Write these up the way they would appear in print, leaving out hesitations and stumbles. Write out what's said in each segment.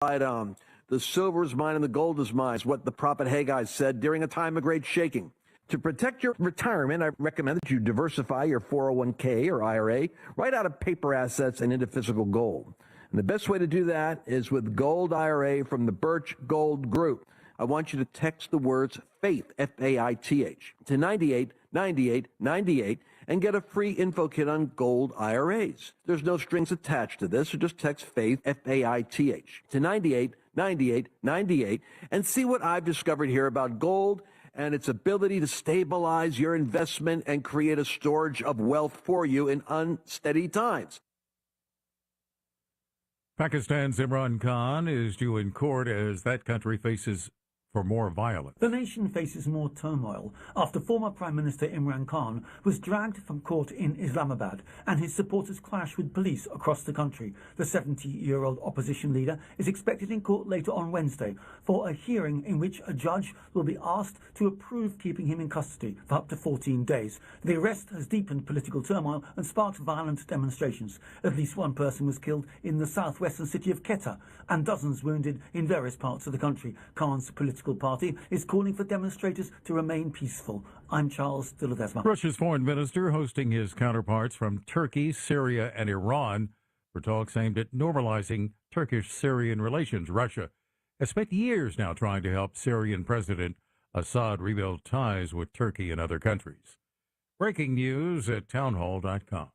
Right on. The silver is mine and the gold is mine, is what the prophet Haggai said during a time of great shaking. To protect your retirement, I recommend that you diversify your 401k or IRA right out of paper assets and into physical gold. And the best way to do that is with Gold IRA from the Birch Gold Group. I want you to text the words FAITH, F-A-I-T-H, to 989898 and get a free info kit on gold IRAs. There's no strings attached to this, so just text FAITH, F-A-I-T-H, to 989898 and see what I've discovered here about gold and its ability to stabilize your investment and create a storage of wealth for you in unsteady times. Pakistan's Imran Khan is due in court as that country faces for more violence. The nation faces more turmoil after former Prime Minister Imran Khan was dragged from court in Islamabad and his supporters clashed with police across the country. The 70-year-old opposition leader is expected in court later on Wednesday for a hearing in which a judge will be asked to approve keeping him in custody for up to 14 days. The arrest has deepened political turmoil and sparked violent demonstrations. At least one person was killed in the southwestern city of Quetta and dozens wounded in various parts of the country. Khan's political party is calling for demonstrators to remain peaceful. I'm Charles de Ledesma. Russia's foreign minister hosting his counterparts from Turkey, Syria, and Iran for talks aimed at normalizing Turkish-Syrian relations. Russia has spent years now trying to help Syrian President Assad rebuild ties with Turkey and other countries. Breaking news at townhall.com.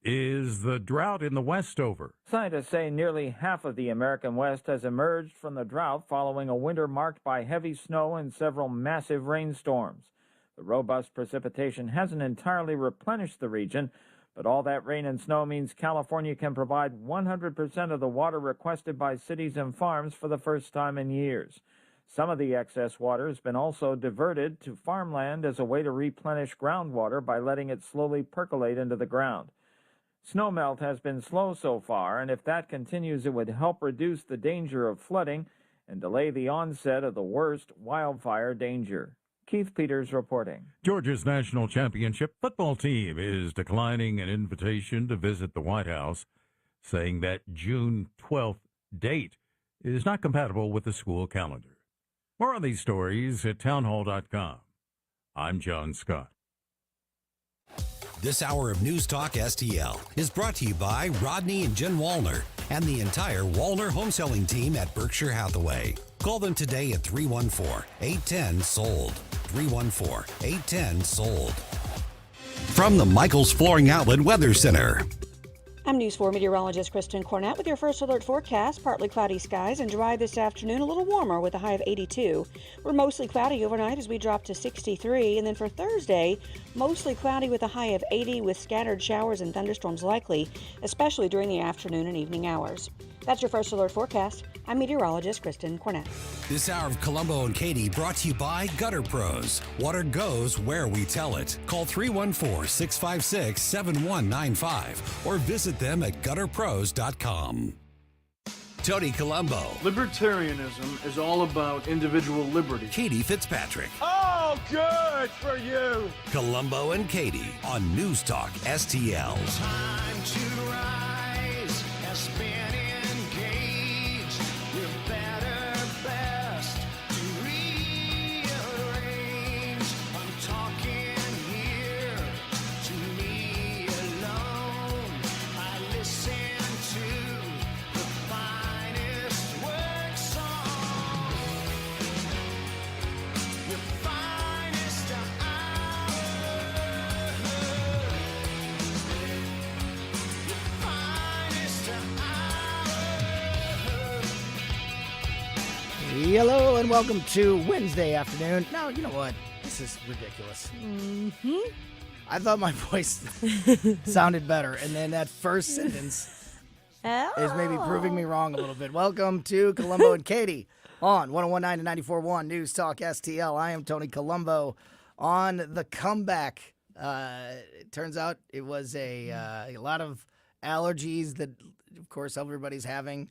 Is the drought in the West over? Scientists say nearly half of the American West has emerged from the drought following a winter marked by heavy snow and several massive rainstorms. The robust precipitation hasn't entirely replenished the region, but all that rain and snow means California can provide 100% of the water requested by cities and farms for the first time in years. Some of the excess water has been also diverted to farmland as a way to replenish groundwater by letting it slowly percolate into the ground. Snowmelt has been slow so far, and if that continues, it would help reduce the danger of flooding and delay the onset of the worst wildfire danger. Keith Peters reporting. Georgia's national championship football team is declining an invitation to visit the White House, saying that June 12th date is not compatible with the school calendar. More on these stories at townhall.com. I'm John Scott. This hour of News Talk STL is brought to you by Rodney and Jen Wallner and the entire Wallner home selling team at Berkshire Hathaway. Call them today at 314-810-SOLD. 314-810-SOLD. From the Michaels Flooring Outlet Weather Center. I'm News 4 meteorologist Kristen Cornett with your first alert forecast. Partly cloudy skies and dry this afternoon, a little warmer with a high of 82. We're mostly cloudy overnight as we drop to 63. And then for Thursday, mostly cloudy with a high of 80 with scattered showers and thunderstorms likely, especially during the afternoon and evening hours. That's your first alert forecast. I'm meteorologist Kristen Cornett. This hour of Colombo and Katie brought to you by Gutter Pros. Water goes where we tell it. Call 314-656-7195 or visit them at gutterpros.com. Tony Colombo. Libertarianism is all about individual liberty. Katie Fitzpatrick. Oh, good for you. Colombo and Katie on News Talk STL. Time to rise, has been engaged. We're better, best to rearrange. I'm talking here to me alone. I listen to the finest work song. The finest hour. Hello and welcome to Wednesday afternoon. Now, you know what? This is ridiculous. Mm-hmm. I thought my voice sounded better, and then that first sentence is maybe proving me wrong a little bit. Welcome to Colombo and Katie on 101.9 and 94.1 News Talk STL. I am Tony Colombo on the comeback. It turns out it was a lot of allergies that, of course, everybody's having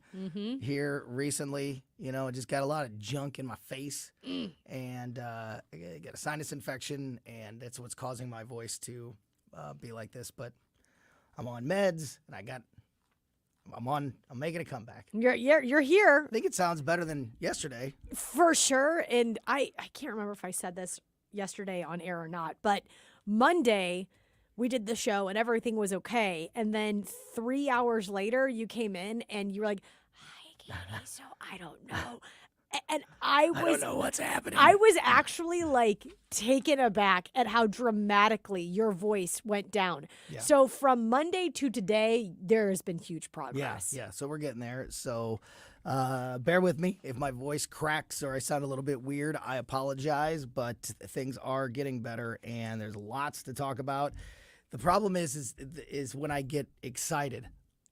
here recently. You know, I just got a lot of junk in my face, and I got a sinus infection, and that's what's causing my voice to be like this. But I'm on meds, and I got I'm making a comeback. You're here I think it sounds better than yesterday. for sure. And I can't remember if I said this yesterday on air or not, but Monday we did the show and everything was okay. And then 3 hours later, you came in and you were like, "Hi, Katie. So I don't know." And I don't know what's happening. I was actually like taken aback at how dramatically your voice went down. Yeah. So from Monday to today, there has been huge progress. Yeah. So we're getting there. So bear with me if my voice cracks or I sound a little bit weird. I apologize, but things are getting better and there's lots to talk about. The problem is when I get excited.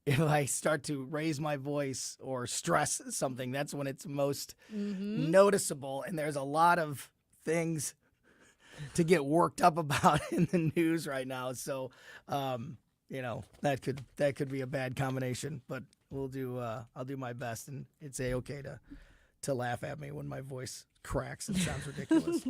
If I start to raise my voice or stress something, that's when it's most noticeable. And there's a lot of things to get worked up about in the news right now. So, that could be a bad combination. But we'll do. I'll do my best, and it's okay to laugh at me when my voice cracks and sounds ridiculous.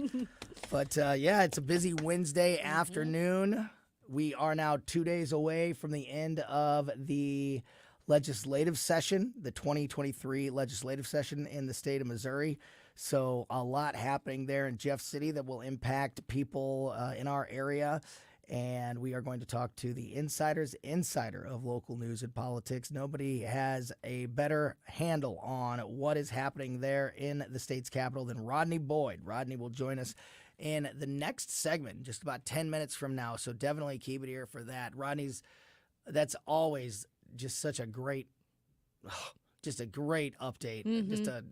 But it's a busy Wednesday afternoon. We are now 2 days away from the end of the legislative session, the 2023 legislative session in the state of Missouri. So a lot happening there in Jeff City that will impact people in our area. And we are going to talk to the insider's insider of local news and politics. Nobody has a better handle on what is happening there in the state's capital than Rodney Boyd. Rodney will join us in the next segment, just about 10 minutes from now. So definitely keep it here for that. That's always just such a great, just a great update. Just a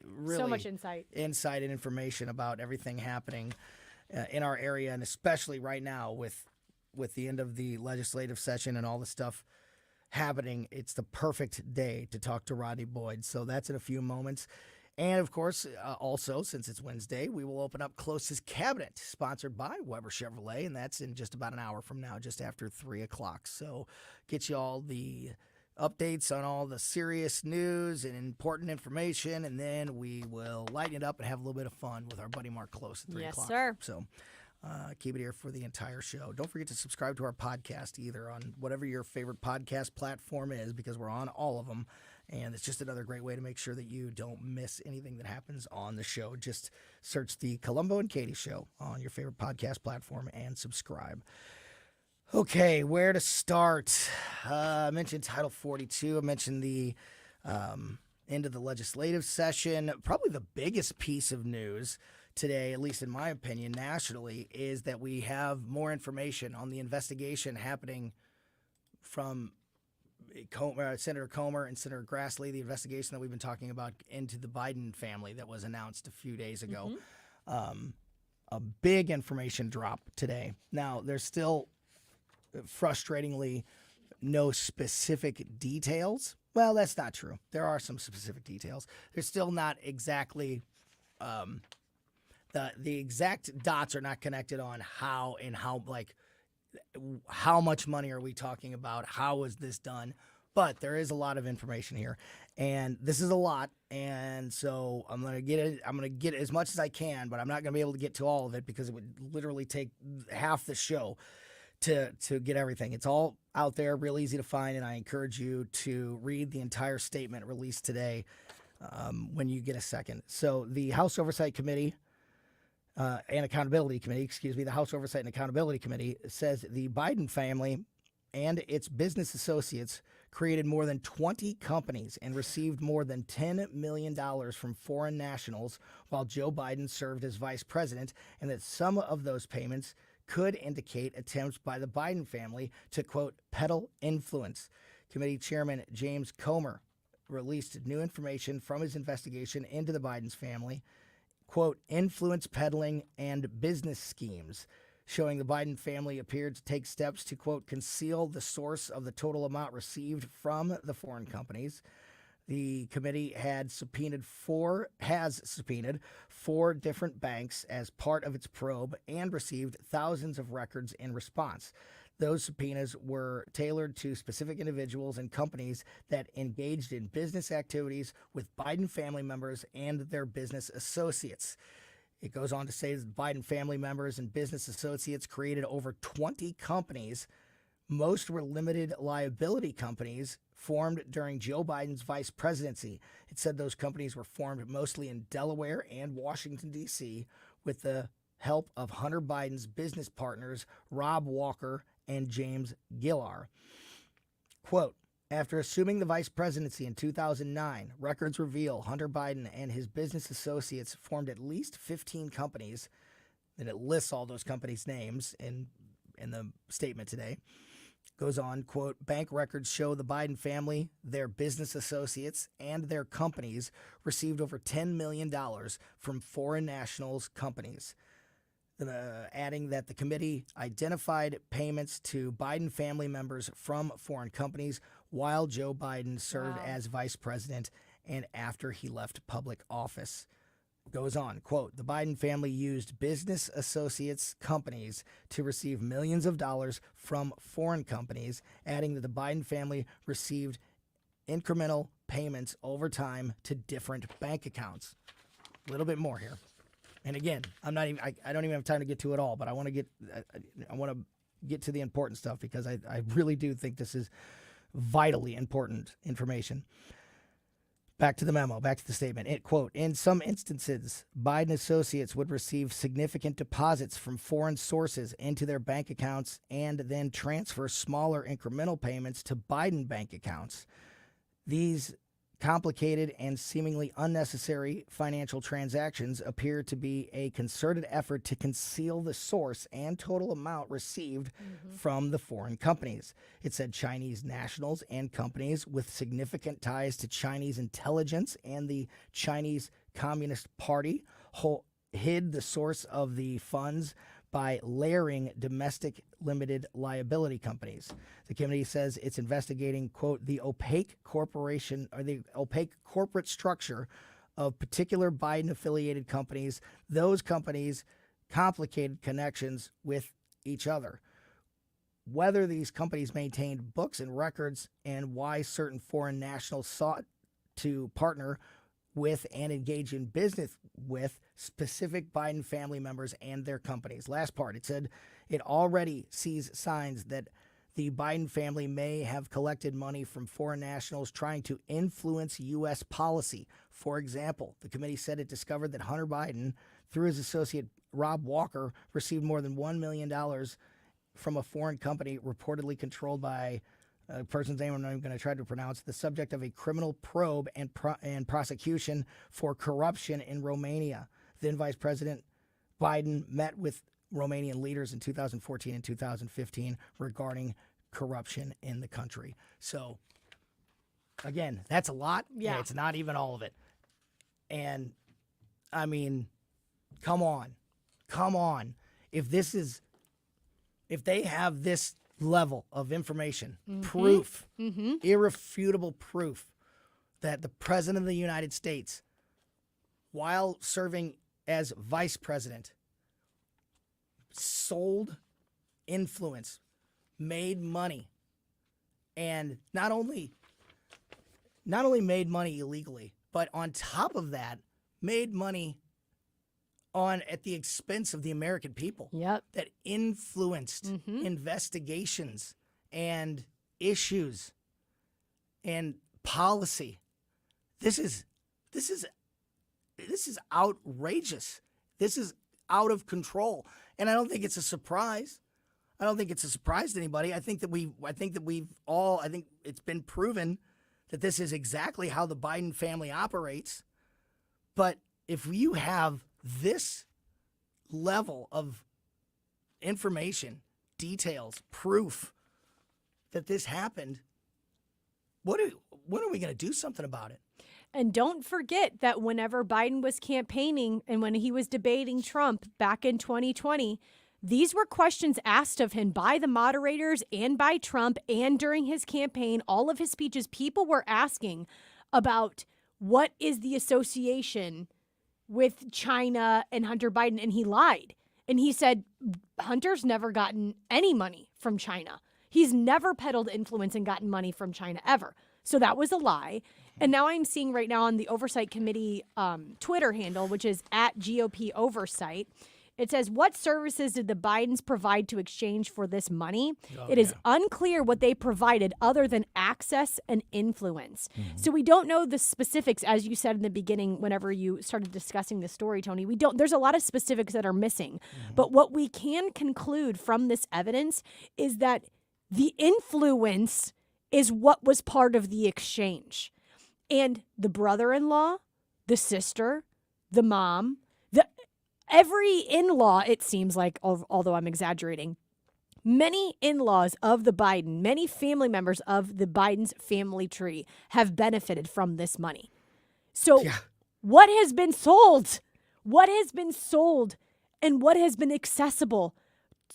really So much insight and information about everything happening in our area, and especially right now with the end of the legislative session and all the stuff happening. It's the perfect day to talk to Rodney Boyd. So that's in a few moments. And, of course, also, since it's Wednesday, we will open up Closest Cabinet, sponsored by Weber Chevrolet, and that's in just about an hour from now, just after 3 o'clock. So get you all the updates on all the serious news and important information, and then we will lighten it up and have a little bit of fun with our buddy Mark Close at 3 o'clock. Yes, sir. So keep it here for the entire show. Don't forget to subscribe to our podcast either on whatever your favorite podcast platform is, because we're on all of them. And it's just another great way to make sure that you don't miss anything that happens on the show. Just search the Colombo and Katie Show on your favorite podcast platform and subscribe. Okay, where to start? I mentioned Title 42. I mentioned the end of the legislative session. Probably the biggest piece of news today, at least in my opinion, nationally, is that we have more information on the investigation happening from Senator Comer and Senator Grassley, the investigation that we've been talking about into the Biden family that was announced a few days ago. A big information drop today. Now, there's still, frustratingly, no specific details. Well, that's not true. There are some specific details. There's still not exactly the exact dots are not connected on how much money are we talking about? How was this done? But there is a lot of information here, and this is a lot. And so I'm gonna get as much as I can, but I'm not gonna be able to get to all of it because it would literally take half the show to get everything. It's all out there, real easy to find, and I encourage you to read the entire statement released today when you get a second. So the House Oversight Committee. And Accountability Committee, the House Oversight and Accountability Committee says the Biden family and its business associates created more than 20 companies and received more than $10 million from foreign nationals while Joe Biden served as vice president, and that some of those payments could indicate attempts by the Biden family to, quote, peddle influence. Committee Chairman James Comer released new information from his investigation into the Biden's family, quote, influence peddling and business schemes, showing the Biden family appeared to take steps to, quote, conceal the source of the total amount received from the foreign companies. The committee has subpoenaed four different banks as part of its probe and received thousands of records in response. Those subpoenas were tailored to specific individuals and companies that engaged in business activities with Biden family members and their business associates. It goes on to say that Biden family members and business associates created over 20 companies. Most were limited liability companies formed during Joe Biden's vice presidency. It said those companies were formed mostly in Delaware and Washington, D.C., with the help of Hunter Biden's business partners, Rob Walker and James Gillar. Quote, after assuming the vice presidency in 2009, records reveal Hunter Biden and his business associates formed at least 15 companies. Then it lists all those companies' names in the statement today. Goes on, quote, bank records show the Biden family, their business associates, and their companies received over $10 million from foreign nationals' companies. Adding that the committee identified payments to Biden family members from foreign companies while Joe Biden served as vice president and after he left public office. Goes on, quote, the Biden family used business associates companies to receive millions of dollars from foreign companies, adding that the Biden family received incremental payments over time to different bank accounts. A little bit more here. And again, I don't even have time to get to it all, but I want to get to the important stuff because I really do think this is vitally important information. Back to the memo, back to the statement. It, quote, in some instances, Biden associates would receive significant deposits from foreign sources into their bank accounts and then transfer smaller incremental payments to Biden bank accounts. These complicated and seemingly unnecessary financial transactions appear to be a concerted effort to conceal the source and total amount received from the foreign companies. It said Chinese nationals and companies with significant ties to Chinese intelligence and the Chinese Communist Party hid the source of the funds by layering domestic limited liability companies. The committee says it's investigating, quote, the opaque corporation or the opaque corporate structure of particular Biden-affiliated companies. Those companies complicated connections with each other. Whether these companies maintained books and records and why certain foreign nationals sought to partner with and engage in business with specific Biden family members and their companies. Last part, it said it already sees signs that the Biden family may have collected money from foreign nationals trying to influence U.S. policy. For example, the committee said it discovered that Hunter Biden, through his associate Rob Walker, received more than $1 million from a foreign company reportedly controlled by a person's name I'm not even going to try to pronounce, the subject of a criminal probe and prosecution for corruption in Romania. Then Vice President Biden met with Romanian leaders in 2014 and 2015 regarding corruption in the country. So, again, that's a lot. Yeah. It's not even all of it. And, I mean, come on. Come on. If they have this level of information, proof, irrefutable proof that the President of the United States, while serving as vice president, sold influence, made money, and not only made money illegally, but on top of that, made money at the expense of the American people. Yep. That influenced investigations and issues and policy. This is outrageous. This is out of control. And I don't think it's a surprise. I don't think it's a surprise to anybody. I think it's been proven that this is exactly how the Biden family operates. But if you have this level of information, details, proof that this happened, when are we going to do something about it? And don't forget that whenever Biden was campaigning and when he was debating Trump back in 2020, these were questions asked of him by the moderators and by Trump, and during his campaign, all of his speeches, people were asking about what is the association with China and Hunter Biden, and he lied. And he said Hunter's never gotten any money from China. He's never peddled influence and gotten money from China ever. So that was a lie. And now I'm seeing right now on the Oversight Committee Twitter handle, which is at GOP Oversight, It says, what services did the Bidens provide to exchange for this money? Oh, It is yeah. unclear what they provided other than access and influence. So we don't know the specifics, as you said in the beginning, whenever you started discussing the story, Tony. There's a lot of specifics that are missing. But what we can conclude from this evidence is that the influence is what was part of the exchange. And the brother-in-law, the sister, the mom, every in-law, it seems like, although I'm exaggerating, many in-laws of the Biden, many family members of the Biden's family tree have benefited from this money. So what has been sold? What has been sold and what has been accessible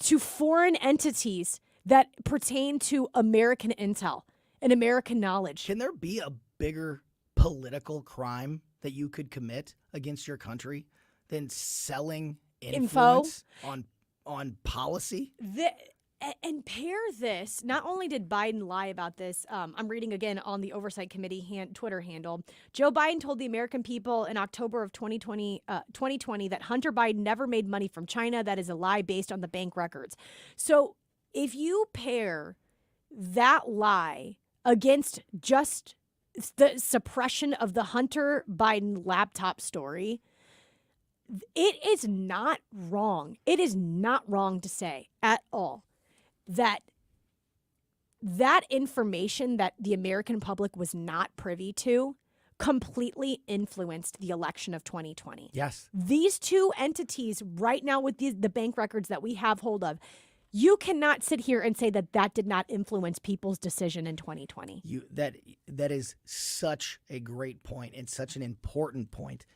to foreign entities that pertain to American intel and American knowledge? Can there be a bigger political crime that you could commit against your country than selling influence on policy? And pair this, not only did Biden lie about this, I'm reading again on the Oversight Committee Twitter handle, Joe Biden told the American people in October of 2020 that Hunter Biden never made money from China. That is a lie based on the bank records. So if you pair that lie against just the suppression of the Hunter Biden laptop story, it is not wrong. It is not wrong to say at all that information that the American public was not privy to completely influenced the election of 2020. Yes. These two entities right now with the bank records that we have hold of, you cannot sit here and say that did not influence people's decision in 2020. That is such a great point and such an important point.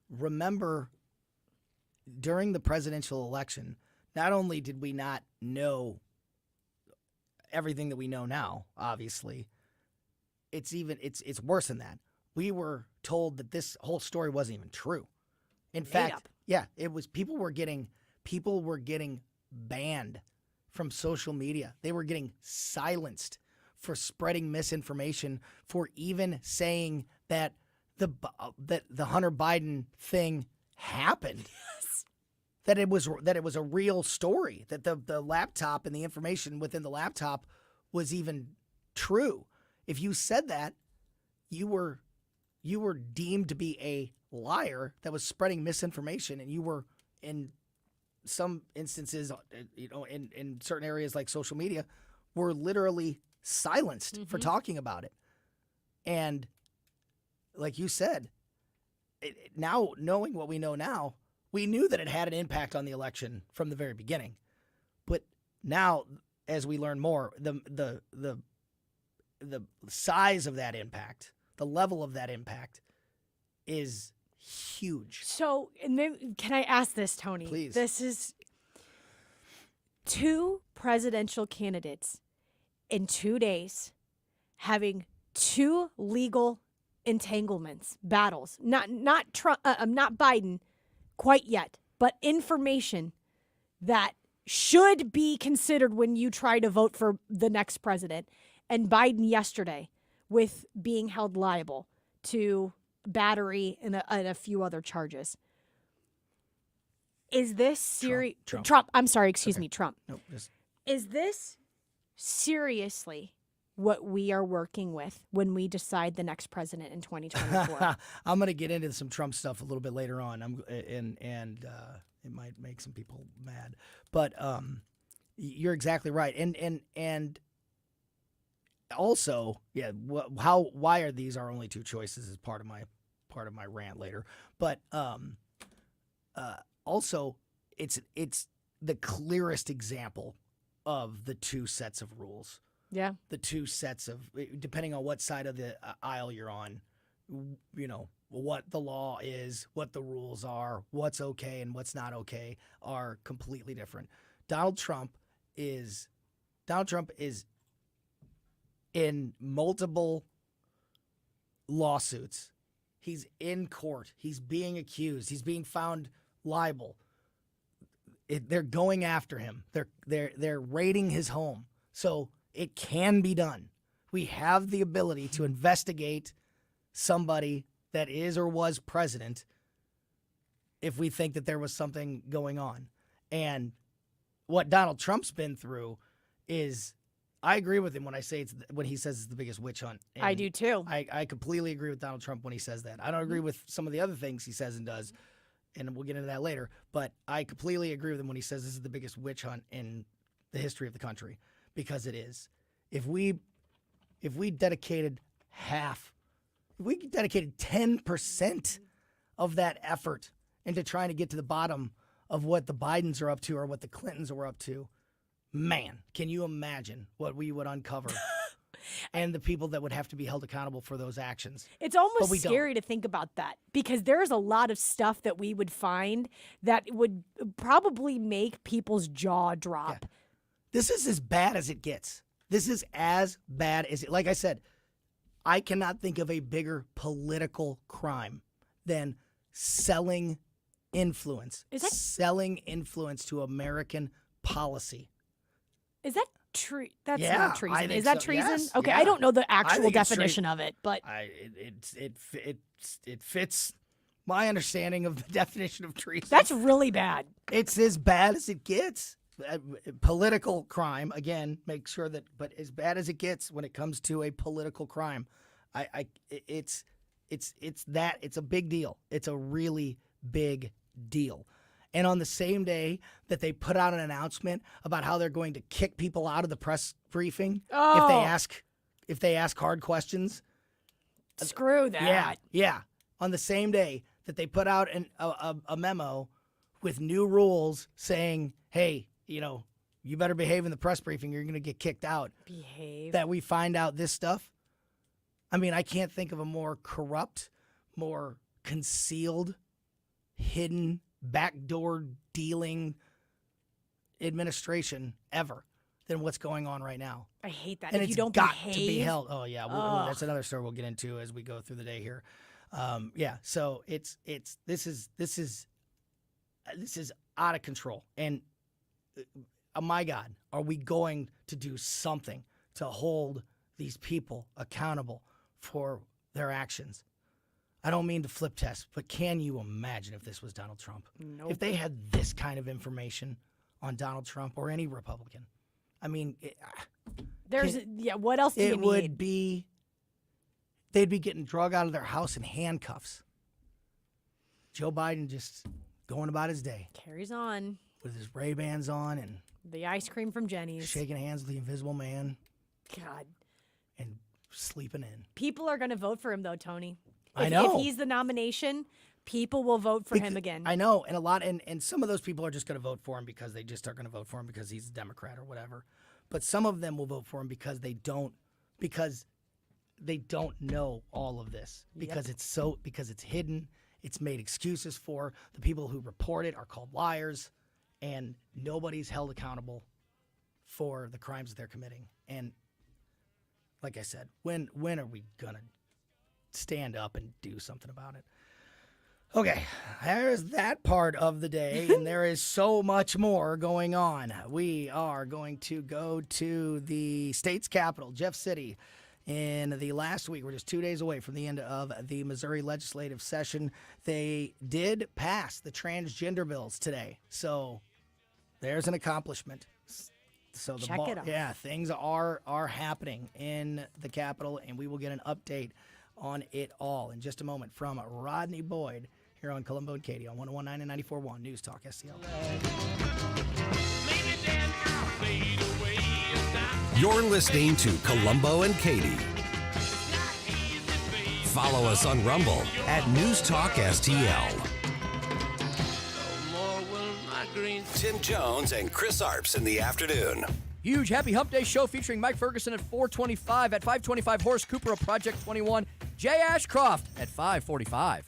Remember, during the presidential election, not only did we not know everything that we know now, obviously, it's worse than that. We were told that this whole story wasn't even true. In fact, it was people were getting banned from social media. They were getting silenced for spreading misinformation, for even saying that the Hunter Biden thing happened. Yes. That it was a real story, that the laptop and the information within the laptop was even true. If you said that, you were deemed to be a liar that was spreading misinformation, and you were, in some instances, in certain areas like social media, were literally silenced for talking about it. And like you said, now knowing what we know now, we knew that it had an impact on the election from the very beginning. But now, as we learn more, the size of that impact, the level of that impact is huge. So, and then, can I ask this, Tony? Please. This is two presidential candidates in 2 days having two legal entanglements, battles. Not Trump, not Biden quite yet, but information that should be considered when you try to vote for the next president. And Biden yesterday with being held liable to battery and a few other charges. Is this serious? Trump. I'm sorry. Excuse me. Trump. Nope. Is this seriously what we are working with when we decide the next president in 2024? I'm going to get into some Trump stuff a little bit later on. And it might make some people mad, but you're exactly right. And also, why are these our only two choices is part of my rant later. But also, it's the clearest example of the two sets of rules. Yeah. The two sets of, depending on what side of the aisle you're on, what the law is, what the rules are, what's okay and what's not okay are completely different. Donald Trump is in multiple lawsuits. He's in court. He's being accused. He's being found liable. They're going after him. They're raiding his home. So it can be done. We have the ability to investigate somebody that is or was president if we think that there was something going on. And what Donald Trump's been through is, I agree with him when he says it's the biggest witch hunt. And I do too. I completely agree with Donald Trump when he says that. I don't agree with some of the other things he says and does, and we'll get into that later. But I completely agree with him when he says this is the biggest witch hunt in the history of the country, because it is. If we dedicated 10% of that effort into trying to get to the bottom of what the Bidens are up to or what the Clintons were up to, man, can you imagine what we would uncover and the people that would have to be held accountable for those actions? It's almost scary to think about that, because there's a lot of stuff that we would find that would probably make people's jaw drop. Yeah. This is as bad as it gets. This is as bad as it. Like I said, I cannot think of a bigger political crime than selling influence. Selling influence to American policy. Is that true? That's Yeah, not I treason. think Is that so. treason? Yes, Okay, yeah. I don't know the I actual think it's definition of it, but it fits my understanding of the definition of treason. that's really bad. It's as bad as it gets. Political crime, again, make sure that, but as bad as it gets when it comes to a political crime, it's a big deal. It's a really big deal. And on the same day that they put out an announcement about how they're going to kick people out of the press briefing if they ask hard questions. Screw that. Yeah. On the same day that they put out a memo with new rules saying, hey, you better behave in the press briefing, you're going to get kicked out. Behave. That we find out this stuff. I mean, I can't think of a more corrupt, more concealed, hidden, backdoor dealing administration ever than what's going on right now. I hate that. And if it's you don't got behave, to be held. Oh yeah, that's another story we'll get into as we go through the day here. So this is out of control. And my God, are we going to do something to hold these people accountable for their actions? I don't mean to flip test, but can you imagine if this was Donald Trump? Nope. If they had this kind of information on Donald Trump or any Republican, I mean, what else do you need? It would be, they'd be getting drug out of their house in handcuffs. Joe Biden just going about his day. Carries on. With his Ray-Bans on and the ice cream from Jenny's. shaking hands with the Invisible Man. God. And sleeping in. People are going to vote for him, though, Tony. I know. If he's the nomination, people will vote for him again. I know. And some of those people are just going to vote for him because they just are going to vote for him because he's a Democrat or whatever. But some of them will vote for him because they don't know all of this. Because it's hidden. It's made excuses for. The people who report it are called liars. And nobody's held accountable for the crimes that they're committing. And like I said, when are we going to stand up and do something about it? Okay, there's that part of the day, and there is so much more going on. We are going to go to the state's capital, Jeff City. In the last week, we're just 2 days away from the end of the Missouri legislative session. They did pass the transgender bills today, so there's an accomplishment. So Check it off. Yeah, things are happening in the Capitol, and we will get an update on it all in just a moment from Rodney Boyd here on Colombo and Katie on 101.9 and 94.1 News Talk STL. You're listening to Colombo and Katie. Follow us on Rumble at News Talk STL. Tim Jones and Chris Arps in the afternoon. Huge Happy Hump Day show featuring Mike Ferguson at 4:25. At 5:25, Horace Cooper of Project 21. Jay Ashcroft at 5:45.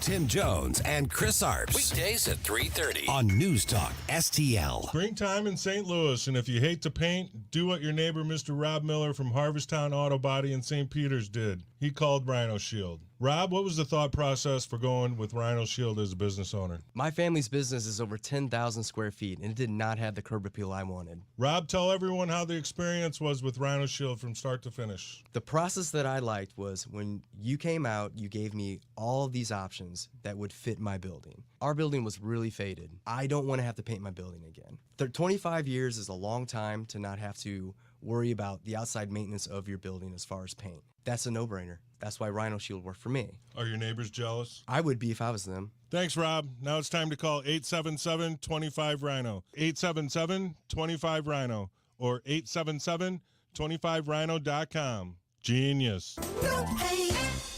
Tim Jones and Chris Arps. Weekdays at 3:30 on News Talk STL. Springtime in St. Louis, and if you hate to paint, Do what your neighbor, Mr. Rob Miller from Harvesttown Auto Body in St. Peter's did. He called Rhino Shield. Rob, what was the thought process for going with Rhino Shield as a business owner? My family's business is over 10,000 square feet, and it did not have the curb appeal I wanted. Rob, tell everyone how the experience was with Rhino Shield from start to finish. The process that I liked was when you came out, you gave me all of these options that would fit my building. Our building was really faded. I don't want to have to paint my building again. 25 years is a long time to not have to worry about the outside maintenance of your building as far as paint. That's a no-brainer. That's why Rhino Shield worked for me. Are your neighbors jealous? I would be if I was them. Thanks, Rob. Now it's time to call 877-25-RHINO. 877-25-RHINO or 877-25rhino.com. Genius. No paint,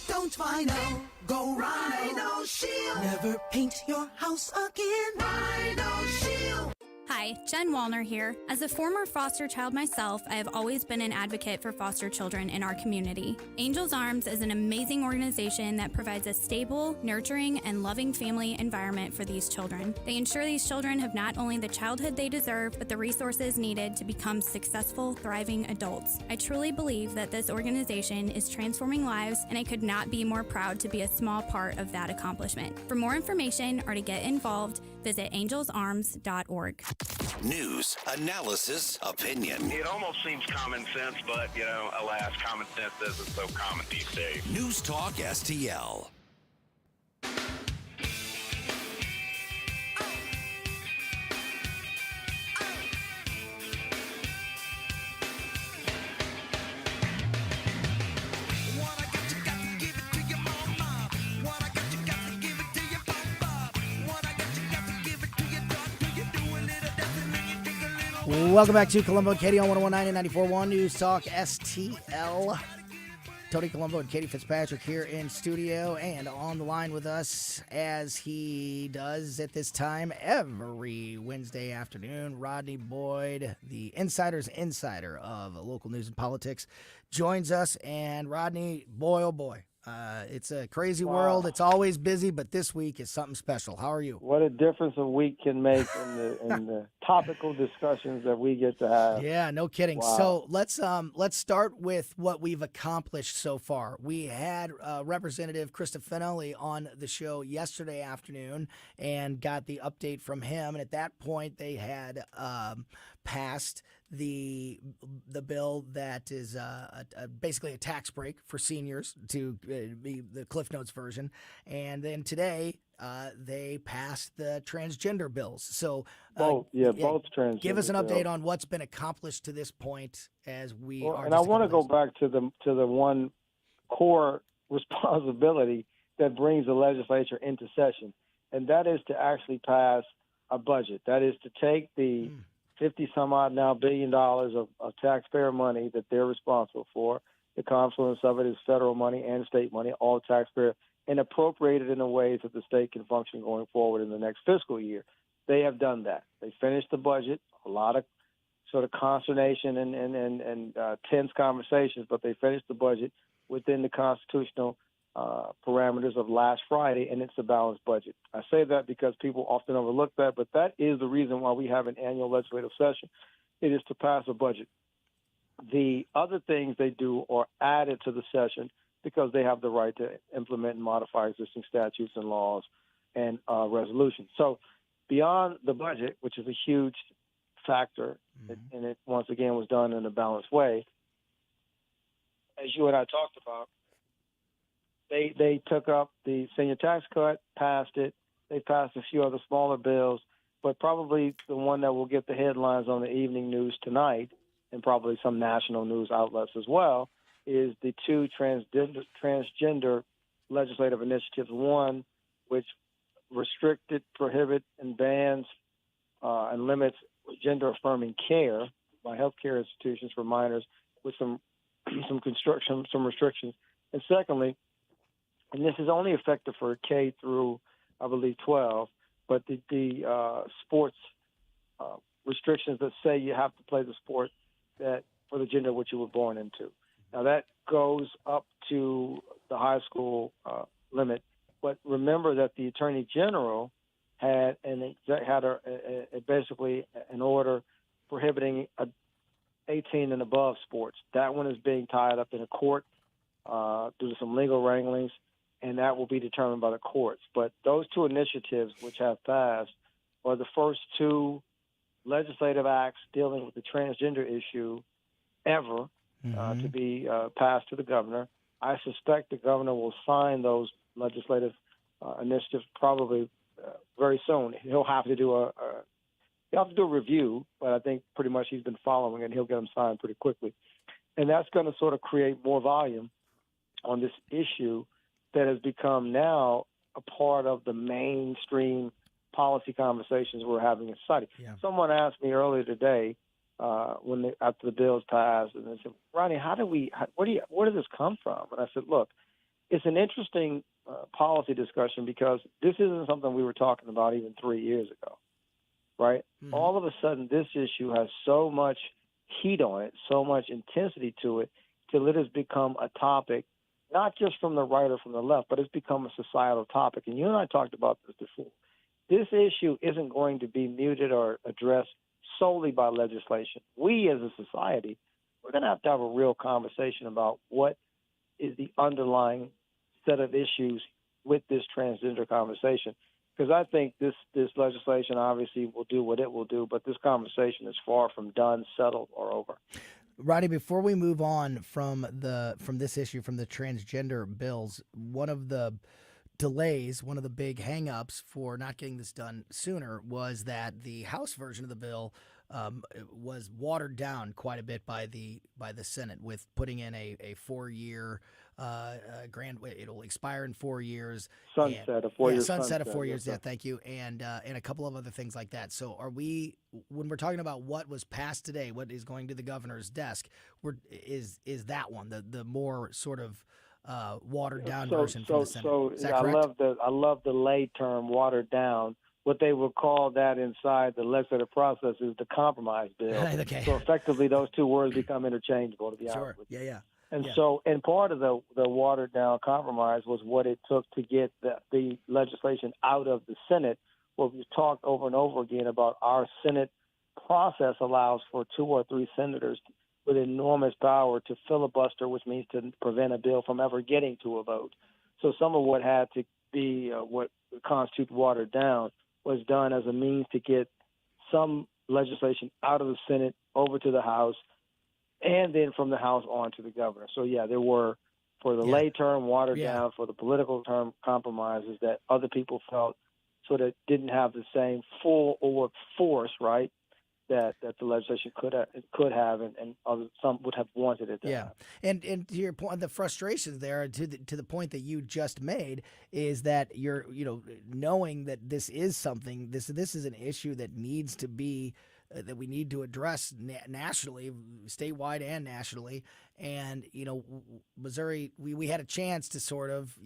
don't Rhino. Go Rhino Shield. Never paint your house again. Rhino Shield. Hi, Jen Wallner here. As a former foster child myself, I have always been an advocate for foster children in our community. Angels Arms is an amazing organization that provides a stable, nurturing, and loving family environment for these children. They ensure these children have not only the childhood they deserve, but the resources needed to become successful, thriving adults. I truly believe that this organization is transforming lives, and I could not be more proud to be a small part of that accomplishment. For more information or to get involved, visit angelsarms.org. News, analysis, opinion. It almost seems common sense, but, alas, common sense isn't so common these days. News Talk STL. Welcome back to Colombo and Katie on 101.9 and 94.1 News Talk STL. Tony Colombo and Katie Fitzpatrick here in studio and on the line with us, as he does at this time every Wednesday afternoon. Rodney Boyd, the insider's insider of local news and politics, joins us. And Rodney, boy, oh boy, it's a crazy world. It's always busy, but this week is something special. How are you? What a difference a week can make in the topical discussions that we get to have. Yeah, no kidding. Wow. So let's start with what we've accomplished so far. We had Representative Krista Finelli on the show yesterday afternoon and got the update from him. And at that point, they had passed the bill that is basically a tax break for seniors, to be the Cliff Notes version. And then today they passed the transgender bills. So both transgender. Give us an update bills. on what's been accomplished to this point as we are. And I want to go back to the one core responsibility that brings the legislature into session, and that is to actually pass a budget. That is to take the 50 some odd now $1 billion of taxpayer money that they're responsible for. The confluence of it is federal money and state money, all taxpayer, and appropriate it in a way that the state can function going forward in the next fiscal year. They have done that. They finished the budget, a lot of sort of consternation and tense conversations, but they finished the budget within the constitutional parameters of last Friday, and it's a balanced budget. I say that because people often overlook that, but that is the reason why we have an annual legislative session. It is to pass a budget. The other things they do are added to the session because they have the right to implement and modify existing statutes and laws and resolutions. So beyond the budget, which is a huge factor, and it once again was done in a balanced way, as you and I talked about, They took up the senior tax cut, passed it. They passed a few other smaller bills, but probably the one that will get the headlines on the evening news tonight, and probably some national news outlets as well, is the two transgender legislative initiatives. One, which restricted, prohibit, and bans and limits gender-affirming care by healthcare institutions for minors with some restrictions. And secondly, and this is only effective for K through, I believe, 12, but the sports restrictions that say you have to play the sport that for the gender which you were born into. Now, that goes up to the high school limit, but remember that the Attorney General had basically an order prohibiting 18 and above sports. That one is being tied up in a court due to some legal wranglings, and that will be determined by the courts. But those two initiatives, which have passed, are the first two legislative acts dealing with the transgender issue ever to be passed to the governor. I suspect the governor will sign those legislative initiatives probably very soon. He'll have to do a review, but I think pretty much he's been following it. He'll get them signed pretty quickly. And that's going to sort of create more volume on this issue that has become now a part of the mainstream policy conversations we're having in society. Yeah. Someone asked me earlier today after the bills passed, and they said, Ronnie, where did this come from? And I said, look, it's an interesting policy discussion because this isn't something we were talking about even 3 years ago, right? Mm-hmm. All of a sudden, this issue has so much heat on it, so much intensity to it, till it has become a topic, not just from the right or from the left, but it's become a societal topic. And you and I talked about this before. This issue isn't going to be muted or addressed solely by legislation. We as a society, we're going to have a real conversation about what is the underlying set of issues with this transgender conversation. Because I think this legislation obviously will do what it will do, but this conversation is far from done, settled, or over. Roddy, before we move on from this issue, from the transgender bills, one of the delays, one of the big hang-ups for not getting this done sooner was that the House version of the bill was watered down quite a bit by the Senate, with putting in a 4-year it'll expire in 4 years. Sunset of 4 years. Sunset of 4 years. Yeah, thank you. And a couple of other things like that. So when we're talking about what was passed today, what is going to the governor's desk, is that one the more sort of watered down version from the Senate? Is that correct? I love the lay term watered down. What they will call that inside the legislative process is the compromise bill. Okay. So effectively, those two words become interchangeable, to be honest with you. Yeah. And part of the watered down compromise was what it took to get the legislation out of the Senate, where we've talked over and over again about our Senate process allows for 2 or 3 senators with enormous power to filibuster, which means to prevent a bill from ever getting to a vote. So some of what had to be what constitutes watered down was done as a means to get some legislation out of the Senate over to the House, and then from the House on to the governor. So, yeah, there were, for the lay term, watered down, for the political term, compromises that other people felt sort of didn't have the same full or force, right, that the legislation could have, and some would have wanted it to have. And to your point, the frustrations there, to the point that you just made, is that you're knowing that this is something, this is an issue that needs to be that we need to address nationally, statewide and nationally. And Missouri, we had a chance to sort of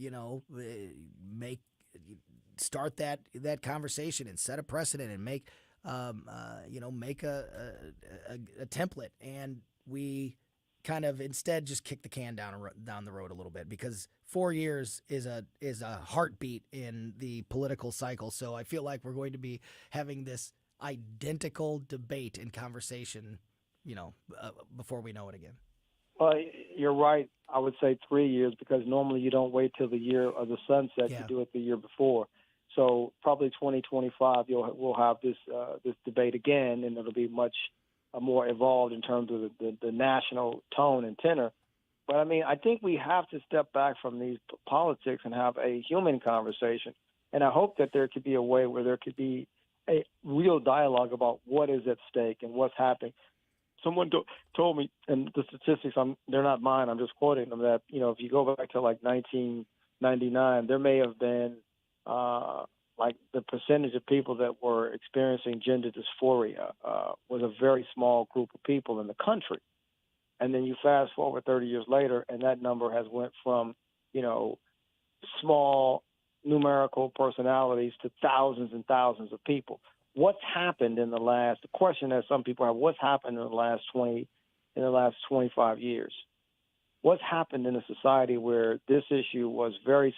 start that conversation and set a precedent and make make a template, and we kind of instead just kick the can down the road a little bit, because 4 years is a heartbeat in the political cycle. So I feel like we're going to be having this identical debate and conversation, before we know it again. Well, you're right. I would say 3 years, because normally you don't wait till the year of the sunset. You do it the year before. So probably 2025, we'll have this debate again, and it'll be much more evolved in terms of the national tone and tenor. But I mean, I think we have to step back from these politics and have a human conversation. And I hope that there could be a way where there could be a real dialogue about what is at stake and what's happening. Someone told me, and the statistics, they're not mine, I'm just quoting them, that if you go back to like 1999, there may have been like the percentage of people that were experiencing gender dysphoria was a very small group of people in the country. And then you fast forward 30 years later, and that number has went from, small numerical personalities to thousands and thousands of people. What's happened the question that some people have, what's happened in the last 25 years? What's happened in a society where this issue was very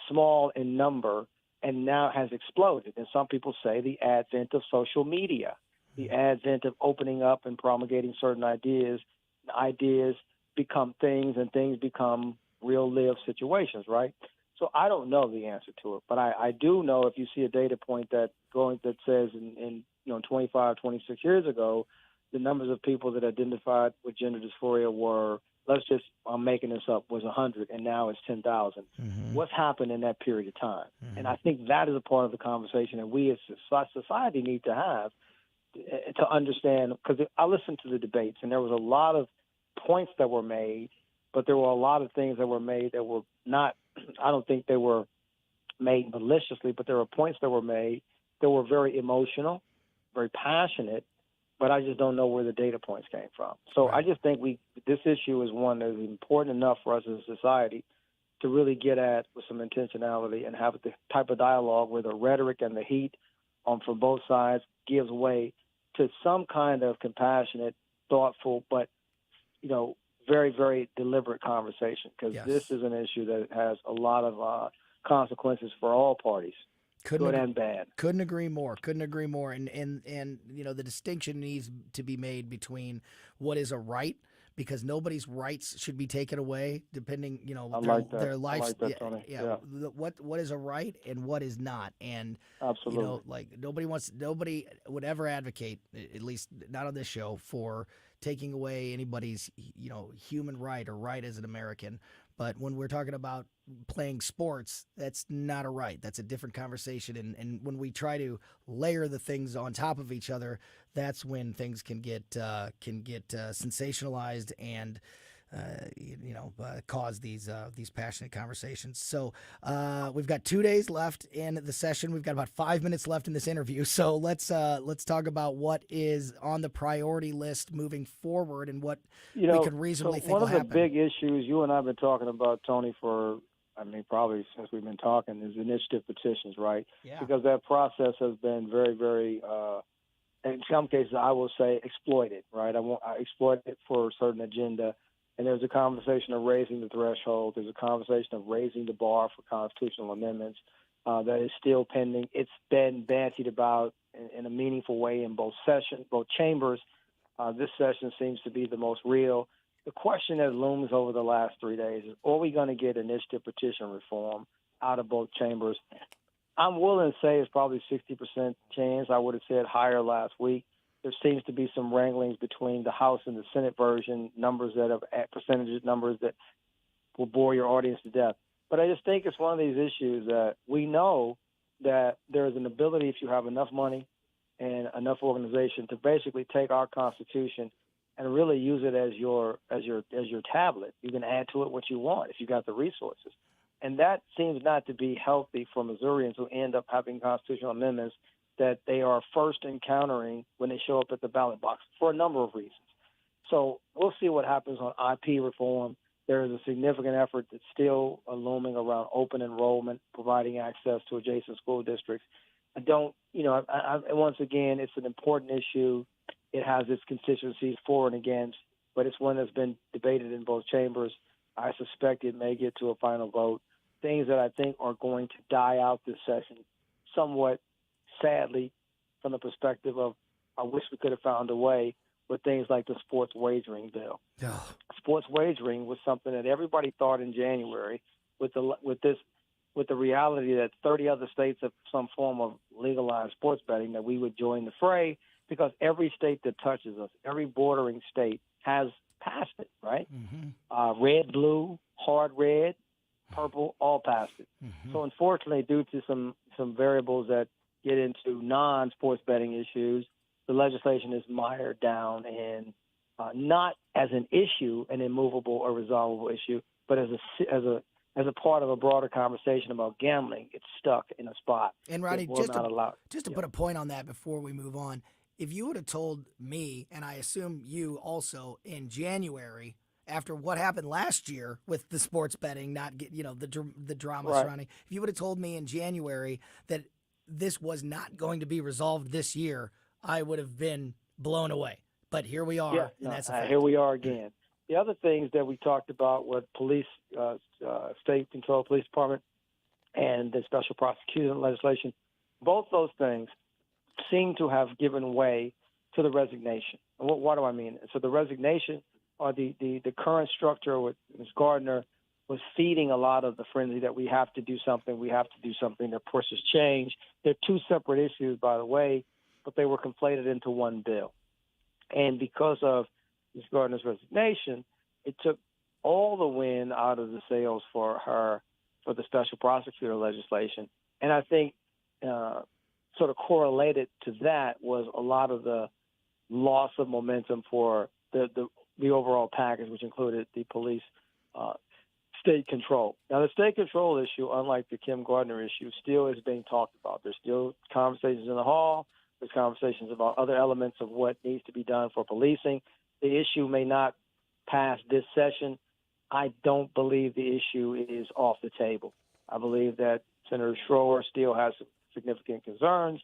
small in number and now has exploded? And some people say the advent of social media. the advent of opening up and promulgating certain ideas. Ideas become things, and things become real live situations, right? So I don't know the answer to it, but I do know if you see a data point that says in 25, 26 years ago, the numbers of people that identified with gender dysphoria were, I'm making this up, was 100, and now it's 10,000. What's happened in that period of time? And I think that is a part of the conversation that we as society need to have to understand, because I listened to the debates, and there was a lot of points that were made, but there were a lot of things that were made that were not, I don't think they were made maliciously, but there were points that were made that were very emotional, very passionate, but I just don't know where the data points came from. So I just think this issue is one that is important enough for us as a society to really get at with some intentionality and have the type of dialogue where the rhetoric and the heat from both sides gives way to some kind of compassionate, thoughtful, but very, very deliberate conversation, because this is an issue that has a lot of consequences for all parties. Good and bad. Couldn't agree more. And the distinction needs to be made between what is a right, because nobody's rights should be taken away depending, their life. I like that, Tony. Yeah. What is a right and what is not. And absolutely, nobody would ever advocate, at least not on this show, for taking away anybody's, human right or right as an American. But when we're talking about playing sports, that's not a right. That's a different conversation. And when we try to layer the things on top of each other, that's when things can get sensationalized and cause these passionate conversations. So we've got 2 days left in the session. We've got about 5 minutes left in this interview. So let's talk about what is on the priority list moving forward and what we can reasonably think will happen. One of the big issues you and I have been talking about, Tony, probably since we've been talking, is initiative petitions, right? Yeah. Because that process has been very, very, in some cases, I will say, exploited, right? I exploit it for a certain agenda. And there's a conversation of raising the threshold. There's a conversation of raising the bar for constitutional amendments that is still pending. It's been bantied about in a meaningful way in both chambers. This session seems to be the most real. The question that looms over the last 3 days is, are we going to get initiative petition reform out of both chambers? I'm willing to say it's probably 60% chance. I would have said higher last week. There seems to be some wranglings between the House and the Senate version, percentage numbers that will bore your audience to death. But I just think it's one of these issues that we know that there's an ability, if you have enough money and enough organization, to basically take our Constitution and really use it as your tablet. You can add to it what you want if you got the resources. And that seems not to be healthy for Missourians who end up having constitutional amendments that they are first encountering when they show up at the ballot box for a number of reasons. So we'll see what happens on IP reform. There is a significant effort that's still looming around open enrollment, providing access to adjacent school districts. Once again, it's an important issue. It has its constituencies for and against, but it's one that's been debated in both chambers. I suspect it may get to a final vote. Things that I think are going to die out this session somewhat sadly, from the perspective of I wish we could have found a way, with things like the sports wagering bill. Oh. Sports wagering was something that everybody thought in January, with the reality that 30 other states have some form of legalized sports betting, that we would join the fray, because every state that touches us, every bordering state has passed it, right? Mm-hmm. Red, blue, hard red, purple, all passed it. Mm-hmm. So unfortunately, due to some variables that get into non-sports betting issues, the legislation is mired down in not as an issue, an immovable or resolvable issue, but as a part of a broader conversation about gambling. It's stuck in a spot. And Rodney, just to put a point on that before we move on, if you would have told me, and I assume you also, in January, after what happened last year with the sports betting, the drama surrounding, if you would have told me in January that this was not going to be resolved this year, I would have been blown away. But here we are, and that's a fact. Here we are again. The other things that we talked about with police, state-controlled police department, and the special prosecution legislation, both those things seem to have given way to the resignation. And what do I mean? So the resignation or the current structure with Ms. Gardner was feeding a lot of the frenzy that we have to do something, the pushes change. They're two separate issues, by the way, but they were conflated into one bill. And because of Ms. Gardner's resignation, it took all the wind out of the sails for her for the special prosecutor legislation. And I think sort of correlated to that was a lot of the loss of momentum for the overall package, which included the police state control. Now, the state control issue, unlike the Kim Gardner issue, still is being talked about. There's still conversations in the hall. There's conversations about other elements of what needs to be done for policing. The issue may not pass this session. I don't believe the issue is off the table. I believe that Senator Schroer still has significant concerns,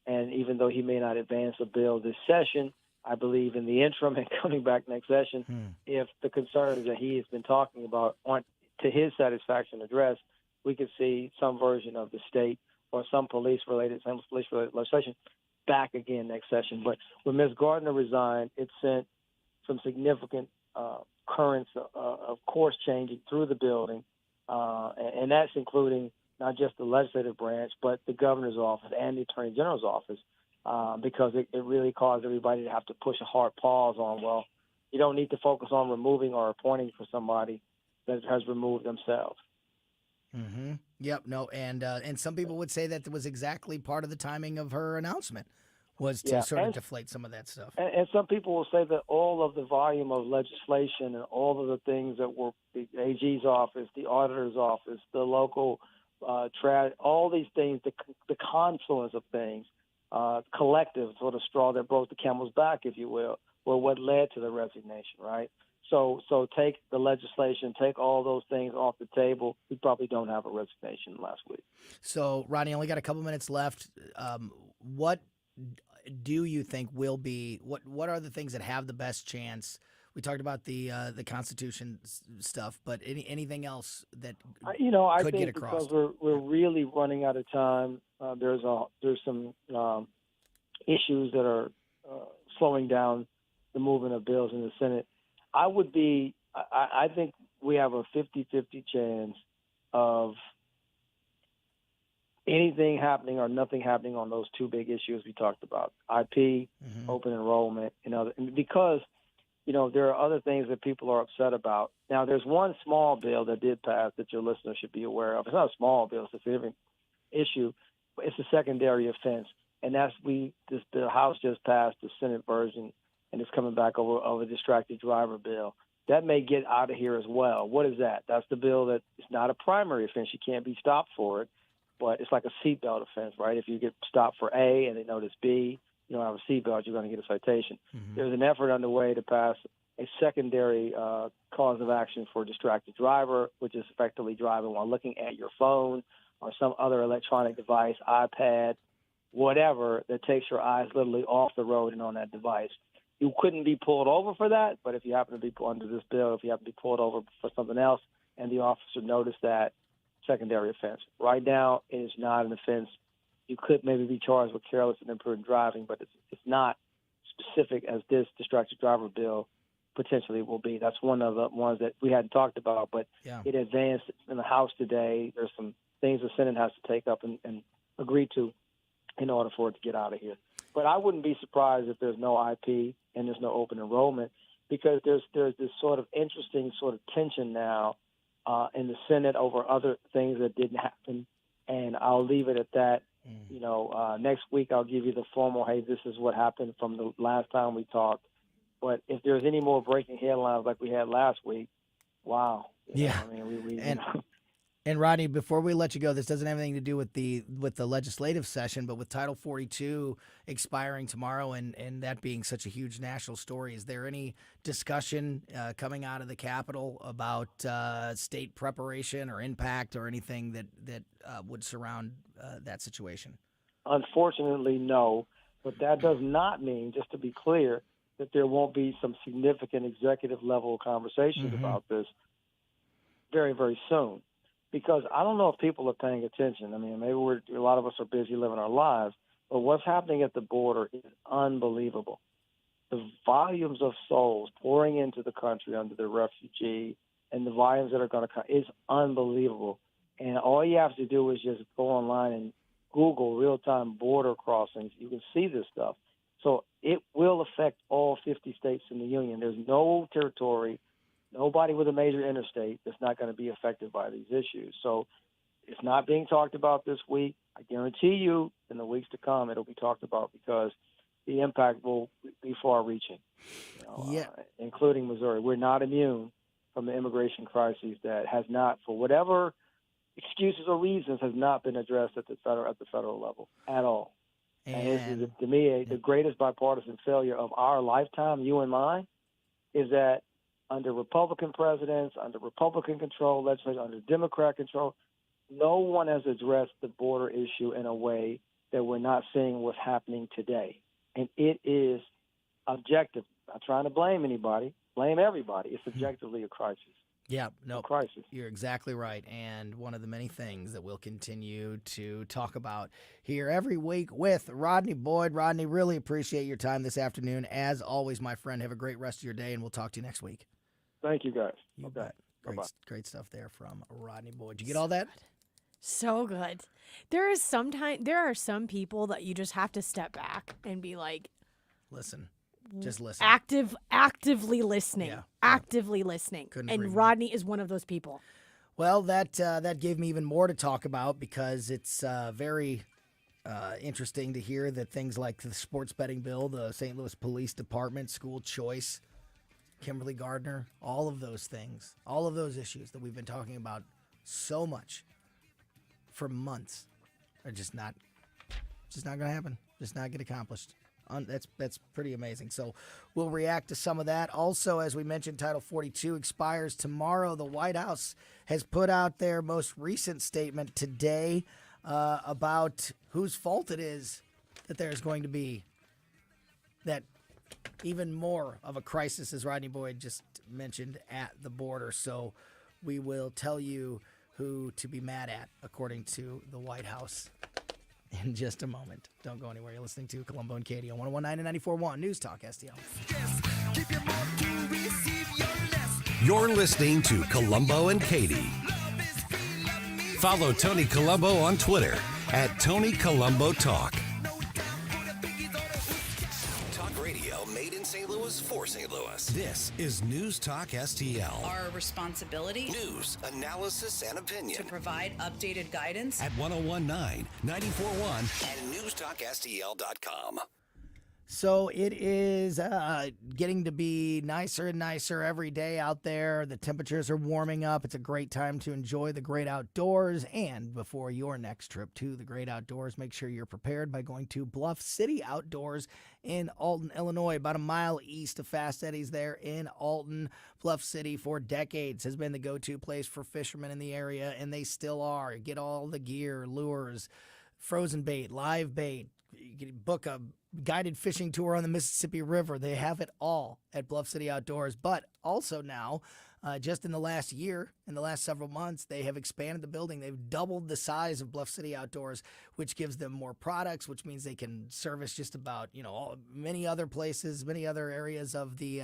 and even though he may not advance a bill this session, I believe in the interim and coming back next session, if the concerns that he has been talking about aren't to his satisfaction addressed, we could see some version of the state or some police-related legislation back again next session. But when Ms. Gardner resigned, it sent some significant currents of course changing through the building, and that's including not just the legislative branch, but the governor's office and the attorney general's office, because it really caused everybody to have to push a hard pause on, well, you don't need to focus on removing or appointing for somebody that has removed themselves. Mm-hmm. Yep. No. And some people would say that was exactly part of the timing of her announcement, was to sort of deflate some of that stuff. And some people will say that all of the volume of legislation and all of the things that were the AG's office, the auditor's office, the local all these things, the confluence of things, collective sort of straw that broke the camel's back, if you will, were what led to the resignation, right? So take the legislation, take all those things off the table. We probably don't have a resignation last week. So, Rodney, only got a couple minutes left. What do you think will be what are the things that have the best chance? We talked about the Constitution stuff, but anything else that I could think get across? Because we're really running out of time. There's some issues that are slowing down the movement of bills in the Senate. I think we have a 50-50 chance of anything happening or nothing happening on those two big issues we talked about, IP, open enrollment, because, there are other things that people are upset about. Now, there's one small bill that did pass that your listeners should be aware of. It's not a small bill, it's a significant issue, but it's a secondary offense. And the House just passed the Senate version, and it's coming back over a distracted driver bill. That may get out of here as well. What is that? That's the bill that it's not a primary offense. You can't be stopped for it, but it's like a seatbelt offense, right? If you get stopped for A and they notice B, you don't have a seatbelt, you're going to get a citation. There's an effort underway to pass a secondary cause of action for distracted driver, which is effectively driving while looking at your phone or some other electronic device, iPad, whatever, that takes your eyes literally off the road and on that device. You couldn't be pulled over for that, but if you happen to be under this bill, if you happen to be pulled over for something else and the officer noticed that, secondary offense. Right now, it is not an offense. You could maybe be charged with careless and imprudent driving, but it's not specific as this distracted driver bill potentially will be. That's one of the ones that we hadn't talked about, but it advanced in the House today. There's some things the Senate has to take up and agree to in order for it to get out of here. But I wouldn't be surprised if there's no IP and there's no open enrollment, because there's this sort of interesting sort of tension now in the Senate over other things that didn't happen. And I'll leave it at that. Next week I'll give you the formal, hey, this is what happened from the last time we talked. But if there's any more breaking headlines like we had last week, wow. And Rodney, before we let you go, this doesn't have anything to do with the legislative session, but with Title 42 expiring tomorrow and that being such a huge national story, is there any discussion coming out of the Capitol about state preparation or impact or anything that would surround that situation? Unfortunately, no. But that does not mean, just to be clear, that there won't be some significant executive level conversations about this very, very soon. Because I don't know if people are paying attention. I mean, maybe a lot of us are busy living our lives, but what's happening at the border is unbelievable. the volumes of souls pouring into the country under the refugee and the volumes that are going to come is unbelievable. And all you have to do is just go online and Google real-time border crossings. You can see this stuff. So it will affect all 50 states in the union. There's no territory, nobody with a major interstate that's not going to be affected by these issues. So it's not being talked about this week. I guarantee you in the weeks to come it'll be talked about because the impact will be far-reaching, including Missouri. We're not immune from the immigration crisis that has not, for whatever excuses or reasons, has not been addressed at the federal level at all. And this is, to me, the greatest bipartisan failure of our lifetime, you and mine, is that under Republican presidents, under Republican control legislation, under Democrat control, no one has addressed the border issue in a way that we're not seeing what's happening today. And it is objective. I'm not trying to blame anybody, blame everybody. It's objectively a crisis. Yeah, no, crisis. You're exactly right. And one of the many things that we'll continue to talk about here every week with Rodney Boyd. Rodney, really appreciate your time this afternoon. As always, my friend, have a great rest of your day, and we'll talk to you next week. Thank you, guys. You bet. Great stuff there from Rodney Boyd. Did you get all that? So good. There are some people that you just have to step back and be like, listen. Just listen. Actively listening. Yeah. Actively listening. Couldn't agree and more. Rodney is one of those people. Well, that gave me even more to talk about because it's very interesting to hear that things like the sports betting bill, the St. Louis Police Department, school choice, Kimberly Gardner, all of those things, all of those issues that we've been talking about so much for months are just not going to happen. Just not get accomplished. That's pretty amazing. So we'll react to some of that. Also, as we mentioned, Title 42 expires tomorrow. The White House has put out their most recent statement today about whose fault it is that there's going to be that even more of a crisis, as Rodney Boyd just mentioned, at the border. So we will tell you who to be mad at, according to the White House, in just a moment. Don't go anywhere. You're listening to Colombo and Katie on 101.9 and 94.1 News Talk STL. You're listening to Colombo and Katie. Follow Tony Colombo on Twitter at Tony Colombo Talk. Talk radio made in St. Louis for St. Louis. This is News Talk STL. Our responsibility. News, analysis, and opinion. To provide updated guidance. At 101.9, 94.1, and newstalkstl.com. So it is getting to be nicer and nicer every day out there. The temperatures are warming up. It's a great time to enjoy the great outdoors. And before your next trip to the great outdoors, make sure you're prepared by going to Bluff City Outdoors in Alton, Illinois, about a mile east of Fast Eddie's there in Alton. Bluff City for decades has been the go-to place for fishermen in the area, and they still are. Get all the gear, lures, frozen bait, live bait. You can book a guided fishing tour on the Mississippi River. They have it all at Bluff City Outdoors. But also now, just in the last year, in the last several months, they have expanded the building. They've doubled the size of Bluff City Outdoors, which gives them more products, which means they can service just about, many other places, many other areas of the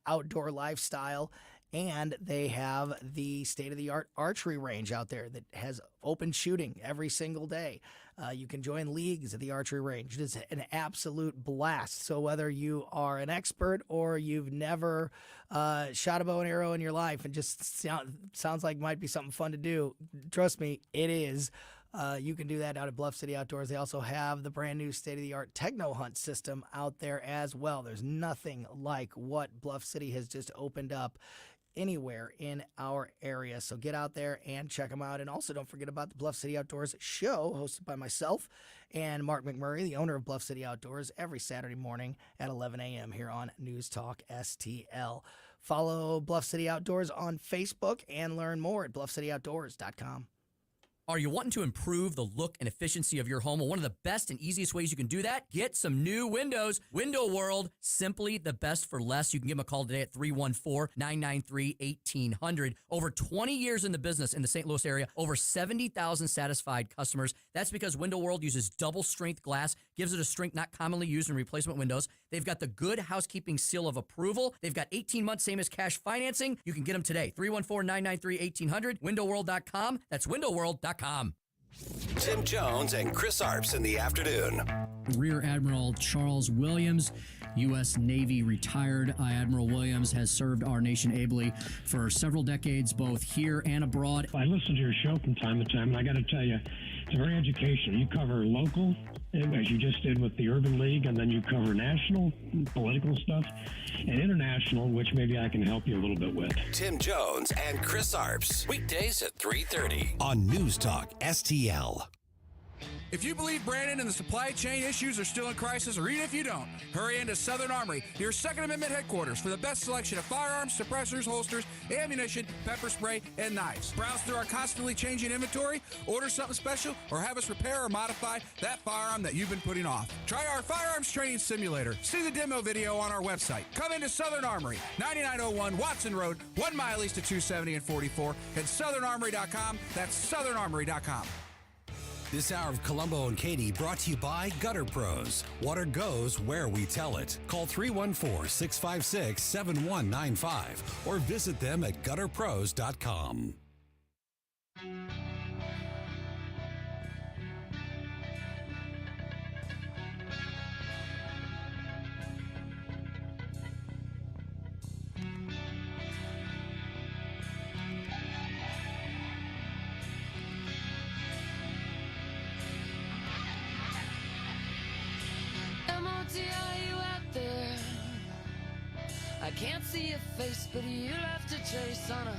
outdoor lifestyle. And they have the state-of-the-art archery range out there that has open shooting every single day. You can join leagues at the archery range. It is an absolute blast. So whether you are an expert or you've never shot a bow and arrow in your life and just sounds like might be something fun to do, trust me, it is. You can do that out at Bluff City Outdoors. They also have the brand new state-of-the-art Techno Hunt system out there as well. There's nothing like what Bluff City has just opened up anywhere in our area. So get out there and check them out. And also don't forget about the Bluff City Outdoors show hosted by myself and Mark McMurray, the owner of Bluff City Outdoors, every Saturday morning at 11 a.m. here on News Talk STL. Follow Bluff City Outdoors on Facebook and learn more at bluffcityoutdoors.com. Are you wanting to improve the look and efficiency of your home? Well, one of the best and easiest ways you can do that, get some new windows. Window World, simply the best for less. You can give them a call today at 314-993-1800. Over 20 years in the business in the St. Louis area, over 70,000 satisfied customers. That's because Window World uses double strength glass, gives it a strength not commonly used in replacement windows. They've got the Good Housekeeping seal of approval. They've got 18 months, same as cash financing. You can get them today. 314-993-1800, windowworld.com. That's windowworld.com. Tim Jones and Chris Arps in the afternoon. Rear Admiral Charles Williams, U.S. Navy retired. Admiral Williams has served our nation ably for several decades, both here and abroad. I listen to your show from time to time, and I got to tell you, it's very educational. You cover local, as you just did with the Urban League, and then you cover national political stuff and international, which maybe I can help you a little bit with. Tim Jones and Chris Arps, weekdays at 3:30 on News Talk STL. If you believe Brandon and the supply chain issues are still in crisis, or even if you don't, hurry into Southern Armory, your Second Amendment headquarters, for the best selection of firearms, suppressors, holsters, ammunition, pepper spray, and knives. Browse through our constantly changing inventory, order something special, or have us repair or modify that firearm that you've been putting off. Try our firearms training simulator. See the demo video on our website. Come into Southern Armory, 9901 Watson Road, 1 mile east of 270 and 44, at southernarmory.com. That's southernarmory.com. This hour of Colombo and Katie brought to you by Gutter Pros. Water goes where we tell it. Call 314-656-7195 or visit them at gutterpros.com. I can't see your face, but you left a trace on a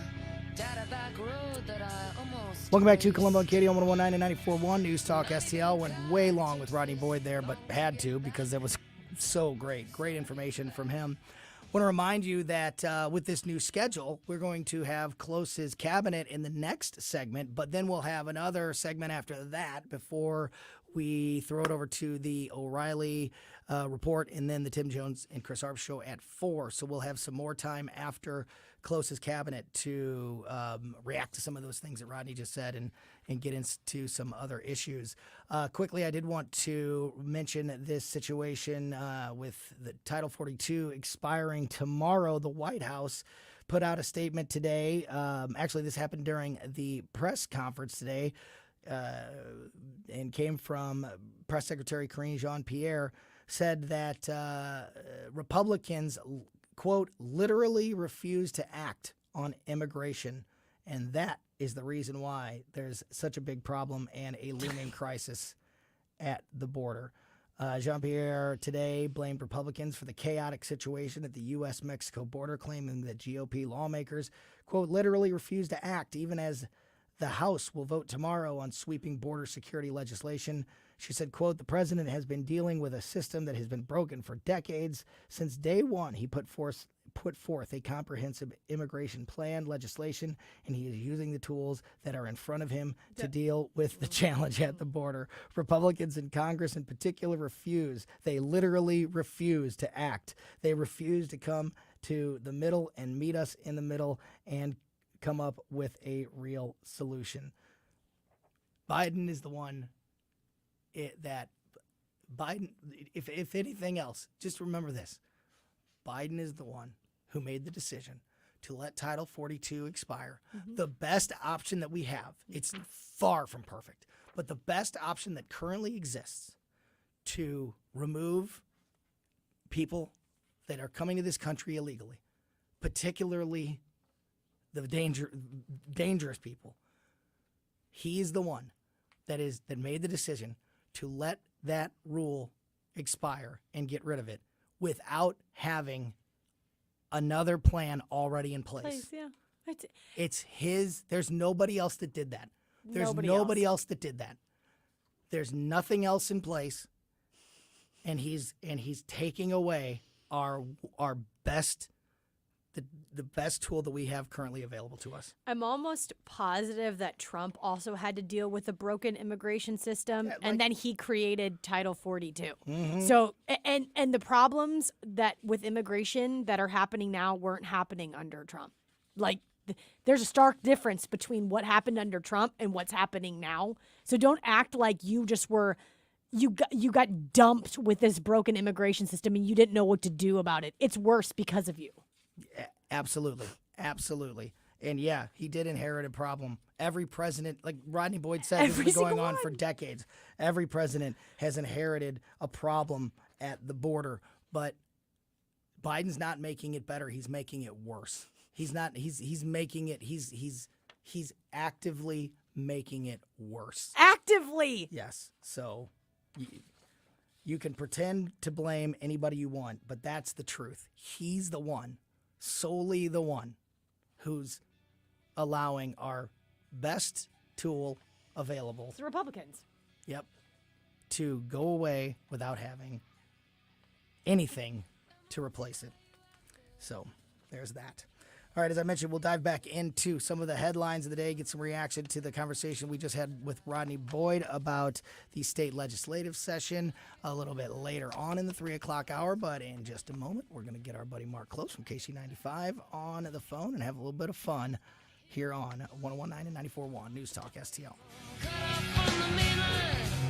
data back road that I almost. Welcome back to Colombo and Katie on 101.9 and 94.1 News Talk STL. Went way long with Rodney Boyd there, but had to because that was so great. Great information from him. Want to remind you that with this new schedule, we're going to have Close's Cabinet in the next segment, but then we'll have another segment after that before we throw it over to the O'Reilly report and then the Tim Jones and Chris Arps show at 4. So we'll have some more time after Close's Cabinet to react to some of those things that Rodney just said and get into some other issues. Quickly, I did want to mention this situation with the Title 42 expiring tomorrow. The White House put out a statement today. Actually, this happened during the press conference today. And came from Press Secretary Karine Jean-Pierre, said that Republicans, quote, literally refuse to act on immigration, and that is the reason why there's such a big problem and a looming crisis at the border. Jean-Pierre today blamed Republicans for the chaotic situation at the U.S.-Mexico border, claiming that GOP lawmakers, quote, literally refuse to act, even as the House will vote tomorrow on sweeping border security legislation. She said, quote, the president has been dealing with a system that has been broken for decades. Since day one, he put forth a comprehensive immigration plan legislation, and he is using the tools that are in front of him to deal with the challenge at the border. Republicans in Congress in particular refuse. They literally refuse to act. They refuse to come to the middle and meet us in the middle and come up with a real solution. Biden is the one that Biden, if anything else, just remember this. Biden is the one who made the decision to let Title 42 expire. Mm-hmm. The best option that we have, it's far from perfect, but the best option that currently exists to remove people that are coming to this country illegally, particularly the dangerous people. He's the one that made the decision to let that rule expire and get rid of it without having another plan already in place. Yeah. It's his. There's nobody else that did that. There's nobody else that did that. There's nothing else in place, and he's taking away our best. The best tool that we have currently available to us. I'm almost positive that Trump also had to deal with a broken immigration system, and then he created Title 42. Mm-hmm. So, and the problems that with immigration that are happening now weren't happening under Trump. Like, there's a stark difference between what happened under Trump and what's happening now. So don't act like you just were you got dumped with this broken immigration system and you didn't know what to do about it. It's worse because of you. Absolutely. Absolutely. And yeah, he did inherit a problem. Every president, like Rodney Boyd said, this has been going on for decades. Every president has inherited a problem at the border, but Biden's not making it better. He's making it worse. He's making it, he's actively making it worse. Actively. Yes. So you can pretend to blame anybody you want, but that's the truth. He's the one, solely the one, who's allowing our best tool available. It's the Republicans. Yep. To go away without having anything to replace it. So there's that. All right, as I mentioned, we'll dive back into some of the headlines of the day, get some reaction to the conversation we just had with Rodney Boyd about the state legislative session a little bit later on in the 3 o'clock hour. But in just a moment, we're going to get our buddy Mark Close from KC95 on the phone and have a little bit of fun here on 101.9 and 94.1 News Talk STL.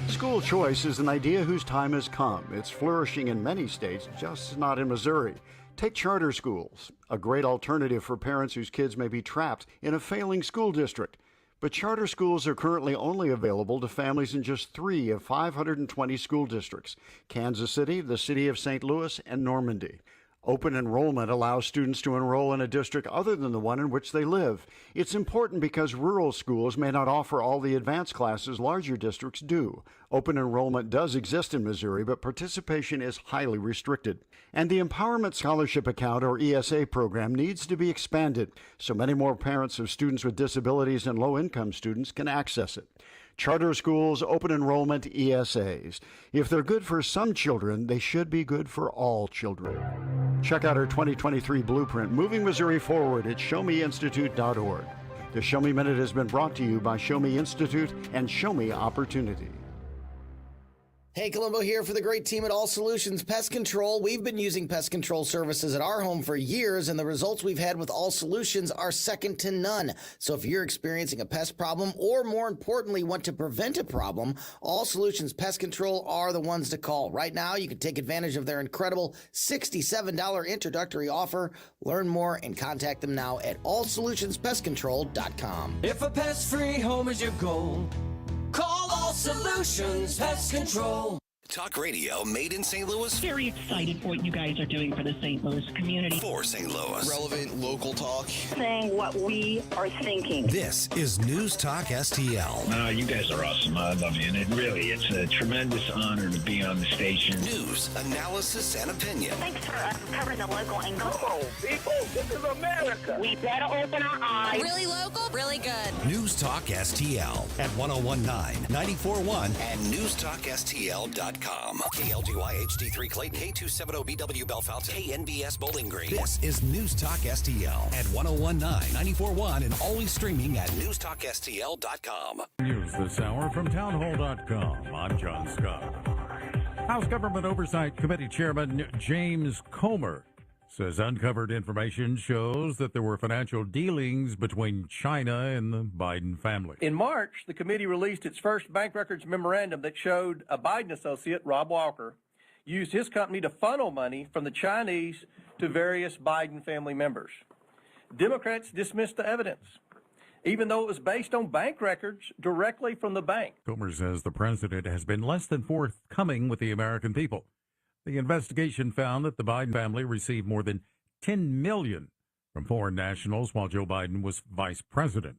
School choice is an idea whose time has come. It's flourishing in many states, just not in Missouri. Take charter schools, a great alternative for parents whose kids may be trapped in a failing school district. But charter schools are currently only available to families in just 3 of 520 school districts: Kansas City, the city of St. Louis, and Normandy. Open enrollment allows students to enroll in a district other than the one in which they live. It's important because rural schools may not offer all the advanced classes larger districts do. Open enrollment does exist in Missouri, but participation is highly restricted. And the Empowerment Scholarship Account, or ESA program, needs to be expanded so many more parents of students with disabilities and low-income students can access it. Charter schools, open enrollment, ESAs. If they're good for some children, they should be good for all children. Check out our 2023 blueprint, Moving Missouri Forward, at showmeinstitute.org. The Show Me Minute has been brought to you by Show Me Institute and Show Me Opportunity. Hey, Colombo here for the great team at All Solutions Pest Control. We've been using pest control services at our home for years, and the results we've had with All Solutions are second to none. So if you're experiencing a pest problem, or more importantly, want to prevent a problem, All Solutions Pest Control are the ones to call. Right now, you can take advantage of their incredible $67 introductory offer. Learn more and contact them now at allsolutionspestcontrol.com. If a pest-free home is your goal, call All Solutions Pest Control. Talk radio made in St. Louis. Very excited for what you guys are doing for the St. Louis community. For St. Louis. Relevant local talk. Saying what we are thinking. This is News Talk STL. You guys are awesome. I love you. And it's a tremendous honor to be on the station. News, analysis, and opinion. Thanks for covering the local angle. Come on, people. This is America. We better open our eyes. Really local, really good. News Talk STL at 101.9, 94.1, and newstalkstl.com. KLGY HD3 Clayton, K270BW Bellefonte, KNBS Bowling Green. This is News Talk STL at 101.9, 94.1, and always streaming at newstalkstl.com. News this hour from townhall.com. I'm John Scott. House Government Oversight Committee Chairman James Comer says uncovered information shows that there were financial dealings between China and the Biden family. In March, the committee released its first bank records memorandum that showed a Biden associate, Rob Walker, used his company to funnel money from the Chinese to various Biden family members. Democrats dismissed the evidence, even though it was based on bank records directly from the bank. Comer says the president has been less than forthcoming with the American people. The investigation found that the Biden family received more than $10 million from foreign nationals while Joe Biden was vice president.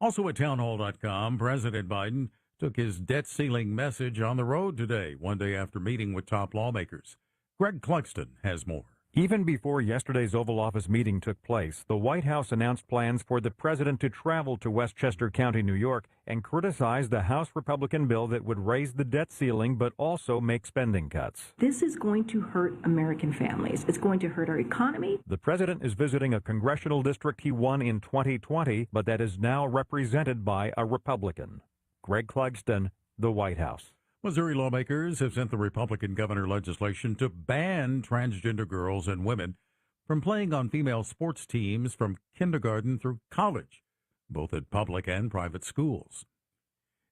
Also at townhall.com, President Biden took his debt ceiling message on the road today, one day after meeting with top lawmakers. Greg Cluxton has more. Even before yesterday's Oval Office meeting took place, the White House announced plans for the president to travel to Westchester County, New York, and criticize the House Republican bill that would raise the debt ceiling but also make spending cuts. This is going to hurt American families. It's going to hurt our economy. The president is visiting a congressional district he won in 2020, but that is now represented by a Republican. Greg Clugston, the White House. Missouri lawmakers have sent the Republican governor legislation to ban transgender girls and women from playing on female sports teams from kindergarten through college, both at public and private schools.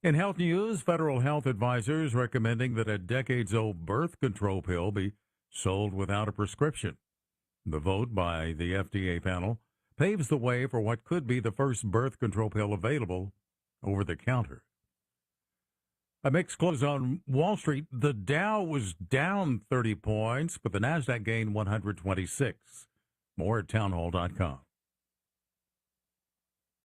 In health news, federal health advisors recommending that a decades-old birth control pill be sold without a prescription. The vote by the FDA panel paves the way for what could be the first birth control pill available over the counter. A mixed close on Wall Street. The Dow was down 30 points, but the Nasdaq gained 126. More at townhall.com.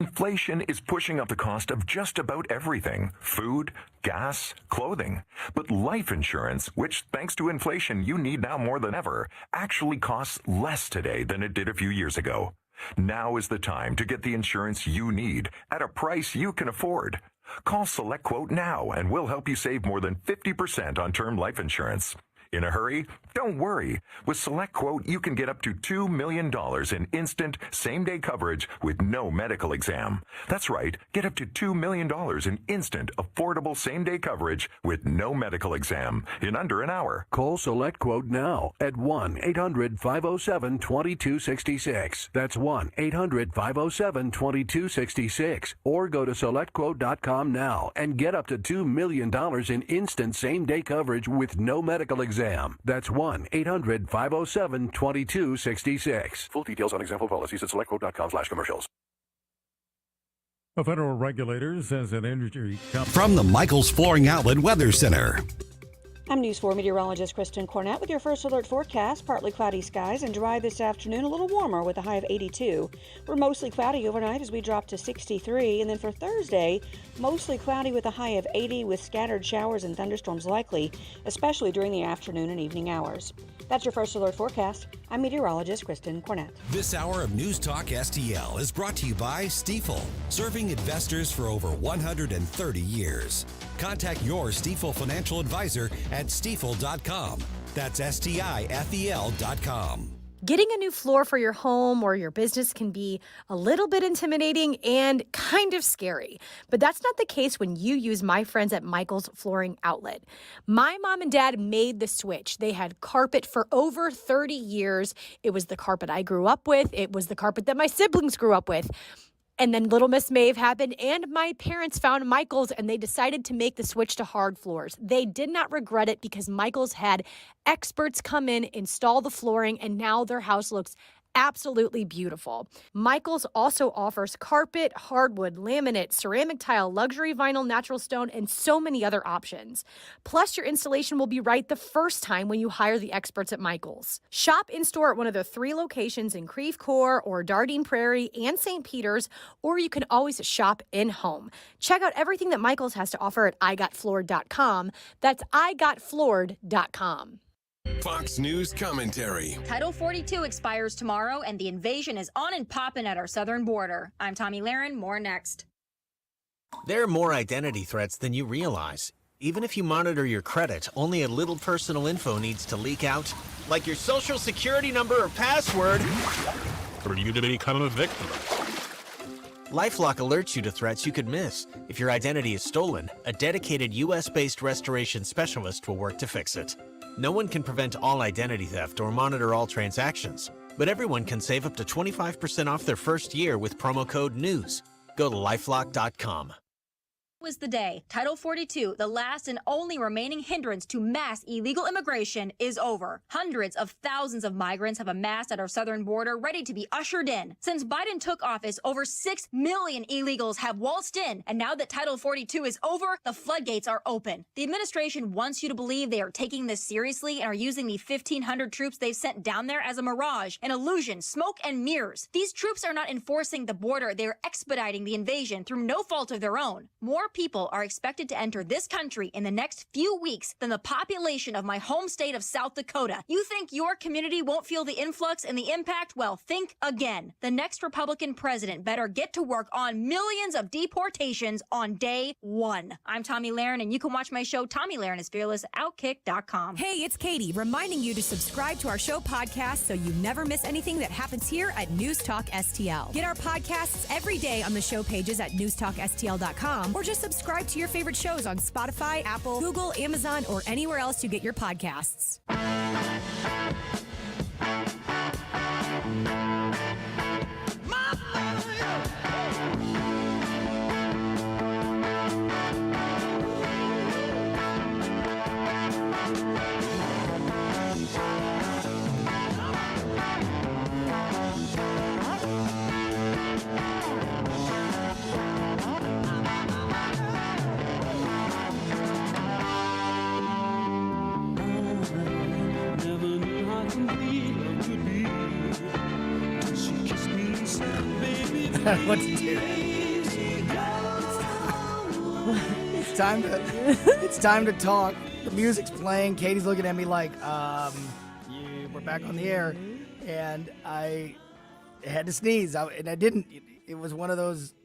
Inflation is pushing up the cost of just about everything: food, gas, clothing. But life insurance, which thanks to inflation you need now more than ever, actually costs less today than it did a few years ago. Now is the time to get the insurance you need at a price you can afford. Call SelectQuote now and we'll help you save more than 50% on term life insurance. In a hurry? Don't worry. With SelectQuote, you can get up to $2 million in instant, same-day coverage with no medical exam. That's right. Get up to $2 million in instant, affordable same-day coverage with no medical exam in under an hour. Call SelectQuote now at 1-800-507-2266. That's 1-800-507-2266. Or go to SelectQuote.com now and get up to $2 million in instant same-day coverage with no medical exam. That's 1-800-507-2266. Full details on example policies at SelectQuote.com/commercials. A federal regulator says an energy company. From the Michaels Flooring Outlet Weather Center. I'm News 4 meteorologist Kristen Cornett with your first alert forecast. Partly cloudy skies and dry this afternoon, a little warmer with a high of 82. We're mostly cloudy overnight as we drop to 63. And then for Thursday, mostly cloudy with a high of 80 with scattered showers and thunderstorms likely, especially during the afternoon and evening hours. That's your first alert forecast. I'm meteorologist Kristen Cornett. This hour of News Talk STL is brought to you by Stifel, serving investors for over 130 years. Contact your Stifel financial advisor at stifel.com. That's STIFEL.com. Getting a new floor for your home or your business can be a little bit intimidating and kind of scary. But that's not the case when you use my friends at Michaels Flooring Outlet. My mom and dad made the switch. They had carpet for over 30 years. It was the carpet I grew up with. It was the carpet that my siblings grew up with. And then Little Miss Maeve happened, and my parents found Michaels, and they decided to make the switch to hard floors. They did not regret it because Michaels had experts come in, install the flooring, and now their house looks absolutely beautiful. Michaels also offers carpet, hardwood, laminate, ceramic tile, luxury vinyl, natural stone, and so many other options. Plus, your installation will be right the first time when you hire the experts at Michaels. Shop in-store at one of their 3 locations in Creve Coeur or Dardine Prairie and St. Peters, or you can always shop in-home. Check out everything that Michaels has to offer at igotfloored.com. That's igotfloored.com. Fox News commentary. Title 42 expires tomorrow, and the invasion is on and popping at our southern border. I'm Tommy Lahren. More next. There are more identity threats than you realize. Even if you monitor your credit, only a little personal info needs to leak out, like your social security number or password, for you to become a victim. LifeLock alerts you to threats you could miss. If your identity is stolen, a dedicated U.S.-based restoration specialist will work to fix it. No one can prevent all identity theft or monitor all transactions, but everyone can save up to 25% off their first year with promo code NEWS. Go to lifelock.com. Was the day. Title 42, the last and only remaining hindrance to mass illegal immigration, is over. Hundreds of thousands of migrants have amassed at our southern border, ready to be ushered in. Since Biden took office, over 6 million illegals have waltzed in, and now that Title 42 is over, the floodgates are open. The administration wants you to believe they are taking this seriously and are using the 1,500 troops they've sent down there as a mirage, an illusion, smoke and mirrors. These troops are not enforcing the border, they are expediting the invasion through no fault of their own. More people are expected to enter this country in the next few weeks than the population of my home state of South Dakota. You think your community won't feel the influx and the impact? Well, think again. The next Republican president better get to work on millions of deportations on day 1. I'm Tommy Lahren, and you can watch my show, Tommy Lahren is Fearless, at Outkick.com. Hey, it's Katie, reminding you to subscribe to our show podcast so you never miss anything that happens here at News Talk STL. Get our podcasts every day on the show pages at newstalkstl.com, or just subscribe to your favorite shows on Spotify, Apple, Google, Amazon, or anywhere else you get your podcasts. don't know what to do. It's time to talk. The music's playing. Katie's looking at me like, we're back on the air. And I had to sneeze. And I didn't. It was one of those.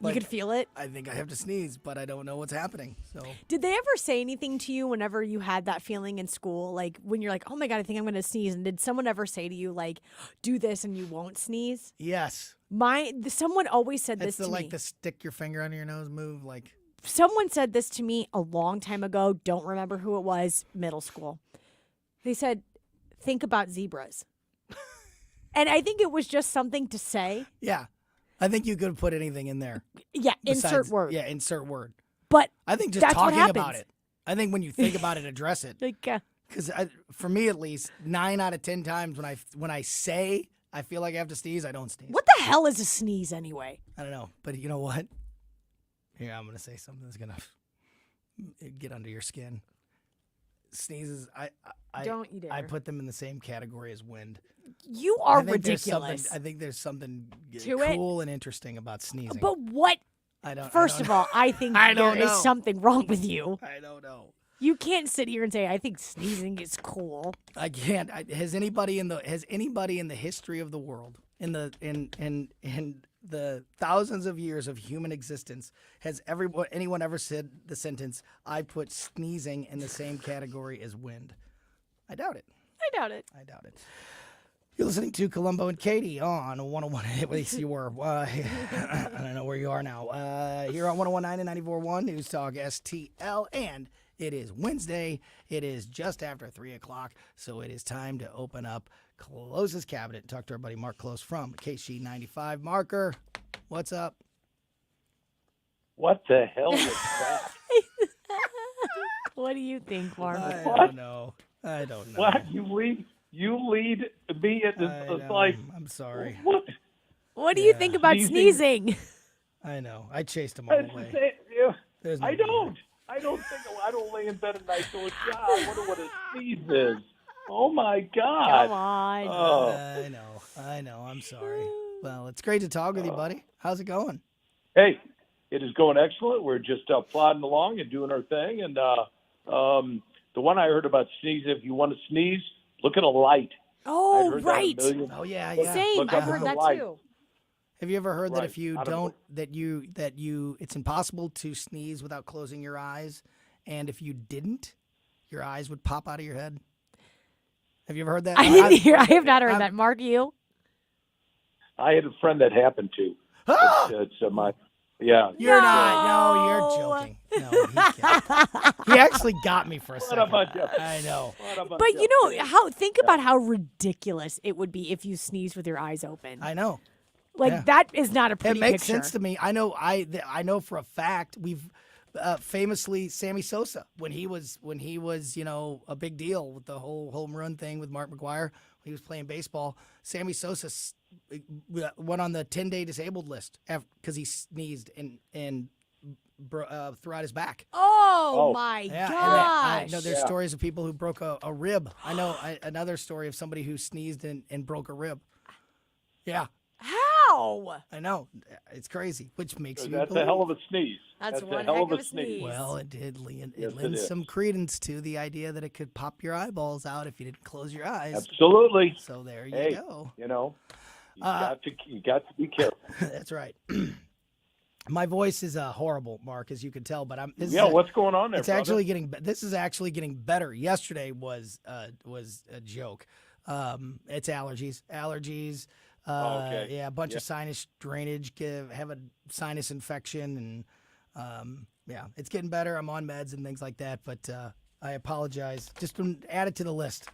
You could feel it? I think I have to sneeze, but I don't know what's happening. So, did they ever say anything to you whenever you had that feeling in school? Like when you're like, oh my God, I think I'm going to sneeze. And did someone ever say to you, like, do this and you won't sneeze? Yes. Someone always said this to me. Like the stick your finger under your nose move. Like, someone said this to me a long time ago. Don't remember who it was. Middle school. They said, think about zebras. And I think it was just something to say. Yeah. I think you could put anything in there. Yeah, insert word. Yeah, insert word. But I think just talking about it. I think when you think about it, address it. Because for me, at least, 9 out of 10 times when I say I feel like I have to sneeze, I don't sneeze. What the hell is a sneeze anyway? I don't know. But you know what? Here, I'm going to say something that's going to get under your skin. Sneezes, don't you dare. I put them in the same category as wind. You are ridiculous. I think there's something to cool and interesting about sneezing. But what? First of all, I think there is something wrong with you. I don't know. You can't sit here and say I think sneezing is cool. I can't. Has anybody in the history of the world, in the thousands of years of human existence, has anyone ever said the sentence, I put sneezing in the same category as wind? I doubt it. I doubt it. You're listening to Colombo and Katie on 101. At least you were. I don't know where you are now. Here on 101.9 and 94.1 News Talk STL. And it is Wednesday. It is just after 3 o'clock. So it is time to open up Close's cabinet and talk to our buddy Mark Close from KC95. Marker, what's up? What the hell was that? What do you think, Mark? I don't know. What? You lead me at this like. I'm sorry. What do you think about sneezing? I know. I chased him all the way. I don't lay in bed at night going, God, I wonder what a sneeze is. Oh my God. Come on. Oh. I know. I'm sorry. Well, it's great to talk with you, buddy. How's it going? Hey, it is going excellent. We're just plodding along and doing our thing. And the one I heard about sneezing, if you want to sneeze, look at a light. Oh, right. Oh, yeah. Same. I've heard that too. Have you ever heard that if you don't, that you, it's impossible to sneeze without closing your eyes, and if you didn't, your eyes would pop out of your head? Have you ever heard that? I have not heard that. Mark, you? I had a friend that happened to. Yeah. You're not. No, you're joking. No, he can't. He actually got me for a second. I know. But you know think about how ridiculous it would be if you sneezed with your eyes open. I know. That is not a pretty picture. It makes picture. sense to me. I know for a fact we've famously Sammy Sosa when he was a big deal with the whole home run thing with Mark McGwire when he was playing baseball. Sammy Sosa went on the 10-day disabled list because he sneezed and threw out his back. Oh my gosh! I know there's stories of people who broke a rib. I know another story of somebody who sneezed and broke a rib. Yeah. How? I know. It's crazy, which makes you That's a hell of a sneeze. That's a one hell heck of a sneeze. Well, it did. It lends some credence to the idea that it could pop your eyeballs out if you didn't close your eyes. Absolutely. So there you go. You got to be careful. That's right. My voice is horrible, Mark, as you can tell. But what's going on there? It's actually getting. This is actually getting better. Yesterday was a joke. It's allergies. Okay. Yeah, a bunch of sinus drainage. Have a sinus infection, and it's getting better. I'm on meds and things like that, but I apologize. Just add it to the list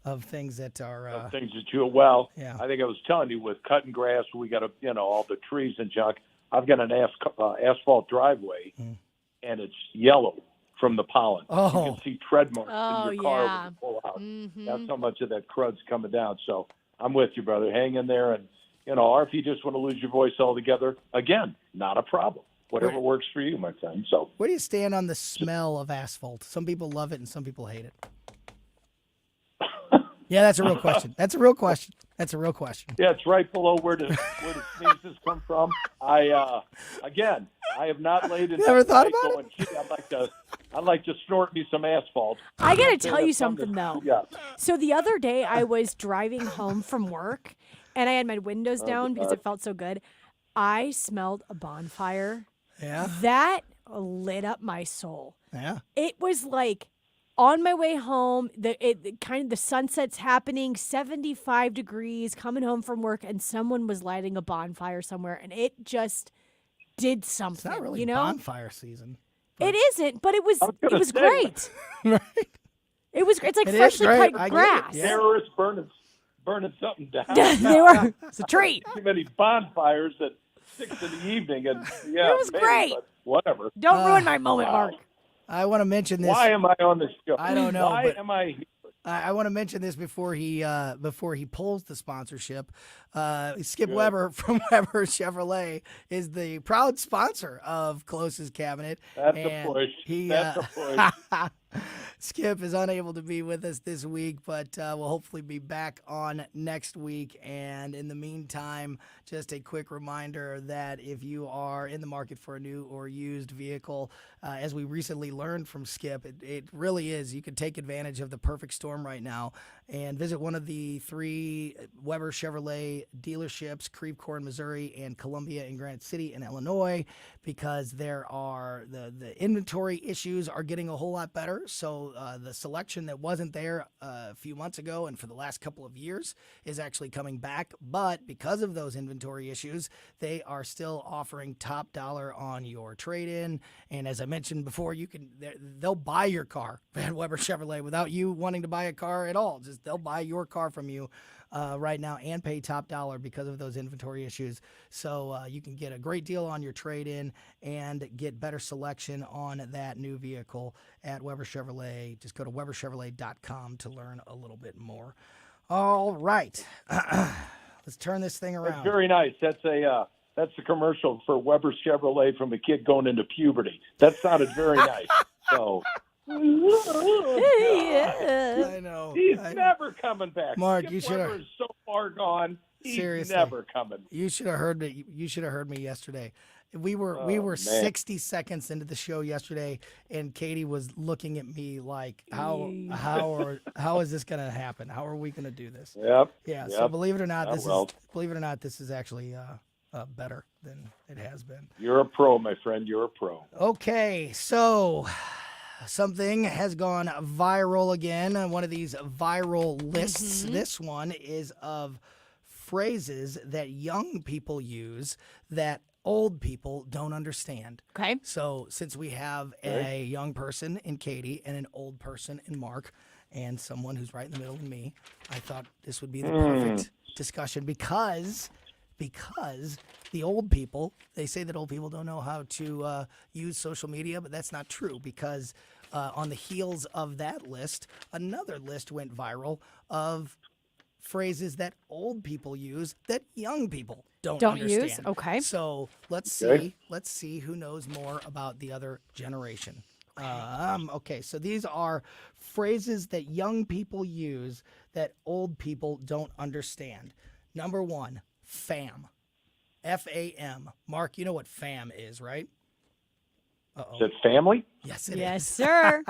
of things that are things that you well. Yeah. I think I was telling you with cutting grass, we got all the trees and junk. I've got an asphalt driveway, and it's yellow from the pollen. Oh. You can see tread marks in your car yeah. when you pull out. Mm-hmm. That's how much of that crud's coming down. So I'm with you, brother. Hang in there. And, or if you just want to lose your voice altogether, again, not a problem. Whatever works for you, my friend. So where do you stand on the smell of asphalt? Some people love it and some people hate it. Yeah, that's a real question. That's a real question. That's a real question. Yeah, it's right below where the sneezes come from. I have not laid in Never that thought night about going, gee, I'd like to snort me some asphalt. I got to I'd say tell you that's something, though. Yeah. So the other day, I was driving home from work, and I had my windows down because it felt so good. I smelled a bonfire. Yeah. That lit up my soul. Yeah. It was like on my way home, the sunset's happening, 75 degrees, coming home from work, and someone was lighting a bonfire somewhere, and it just did something. It's not really you know? bonfire season. It isn't, but it was say, great. Right. It's like It is freshly great. cut I get it. grass. Yeah. Terrorists burning something down. They were. It's a treat. Too many bonfires at 6 in the evening, and yeah, It was maybe, great. but whatever. Don't ruin my moment, wow. Mark. I want to mention this. Why am I on this show? I don't know, Why but am I here? I want to mention this before he pulls the sponsorship. Skip Good. Weber from Weber Chevrolet is the proud sponsor of Close's Cabinet. That's and a push. That's a push. Skip is unable to be with us this week, but will hopefully be back on next week. And in the meantime, just a quick reminder that if you are in the market for a new or used vehicle, as we recently learned from Skip, it really is. You can take advantage of the perfect storm right now and visit one of the 3 Weber Chevrolet dealerships, Creve Coeur in Missouri and Columbia in Granite City in Illinois, because there are the inventory issues are getting a whole lot better. So the selection that wasn't there a few months ago and for the last couple of years is actually coming back. But because of those inventory issues, they are still offering top dollar on your trade-in. And as I mentioned before, they'll buy your car at Weber Chevrolet without you wanting to buy a car at all. Just they'll buy your car from you right now and pay top dollar because of those inventory issues. So you can get a great deal on your trade-in and get better selection on that new vehicle at Weber Chevrolet. Just go to weberchevrolet.com to learn a little bit more. All right. Let's turn this thing around. That's very nice. That's the commercial for Weber Chevrolet from a kid going into puberty. That sounded very nice. So. I know. He's never coming back. Mark, Skip you should have. Weber is so far gone. He's Seriously. never coming. You should have heard me. You should have heard me yesterday. We were 60 seconds into the show yesterday, and Katie was looking at me like, how is this going to happen? How are we going to do this? Yep. Yeah. Yep. So believe it or not, this is actually better than it has been. You're a pro, my friend. You're a pro. Okay, so something has gone viral again on one of these viral lists. This one is of phrases that young people use that old people don't understand. Okay. So since we have a young person in Katie and an old person in Mark and someone who's right in the middle in me, I thought this would be the perfect discussion because the old people, they say that old people don't know how to use social media, but that's not true because on the heels of that list, another list went viral of phrases that old people use that young people don't understand. use. Okay. So let's see who knows more about the other generation. Okay, so these are phrases that young people use that old people don't understand. Number 1, fam. F-A-M. Mark, you know what fam is, right? Is it family? Yes, it is. Yes, sir.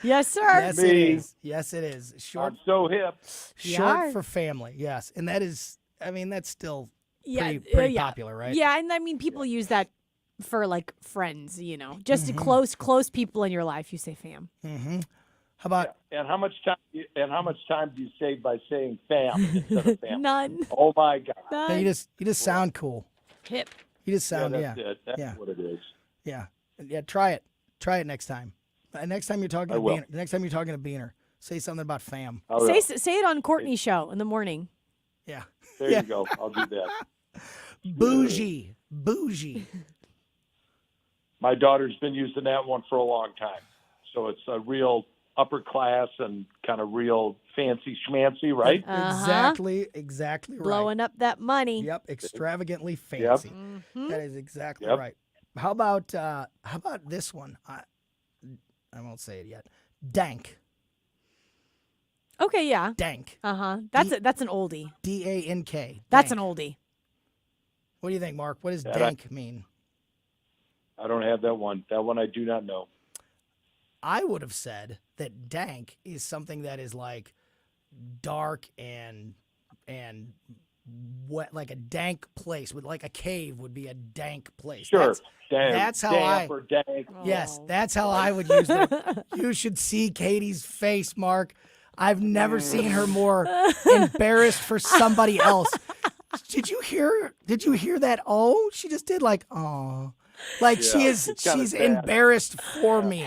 Yes, sir. Yes, it is. Yes, it is. Short, I'm so hip. short for family, yes. And that is, I mean, that's still pretty popular, right? Yeah, and I mean, people use that for like friends, you know, just close people in your life. You say fam. Mm-hmm. How about and how much time do you save by saying fam instead of family? None. Oh my God. no, you just sound cool. Hip. You just sound that's it. That's what it is. Yeah. Yeah, try it. Try it next time. Next time you're talking to Beaner, say something about fam. Say it on Courtney's show in the morning. Yeah. There you go. I'll do that. Bougie. My daughter's been using that one for a long time. So it's a real upper class and kind of real fancy schmancy, right? Exactly right. Blowing up that money. Yep, extravagantly fancy. Yep. That is exactly right. How about this one? I won't say it yet. Dank. Okay, yeah. Dank. That's an oldie. D-A-N-K. That's an oldie. What do you think, Mark? What does That dank mean? I don't have that one. That one I do not know. I would have said that dank is something that is like dark and wet, like a dank place. With like a cave would be a dank place. Sure. That's how damp or dank. Yes, that's how I would use it. You should see Katie's face, Mark. I've never seen her more embarrassed for somebody else. Did you hear that? Oh, she just did like, oh. Like she's embarrassed for me.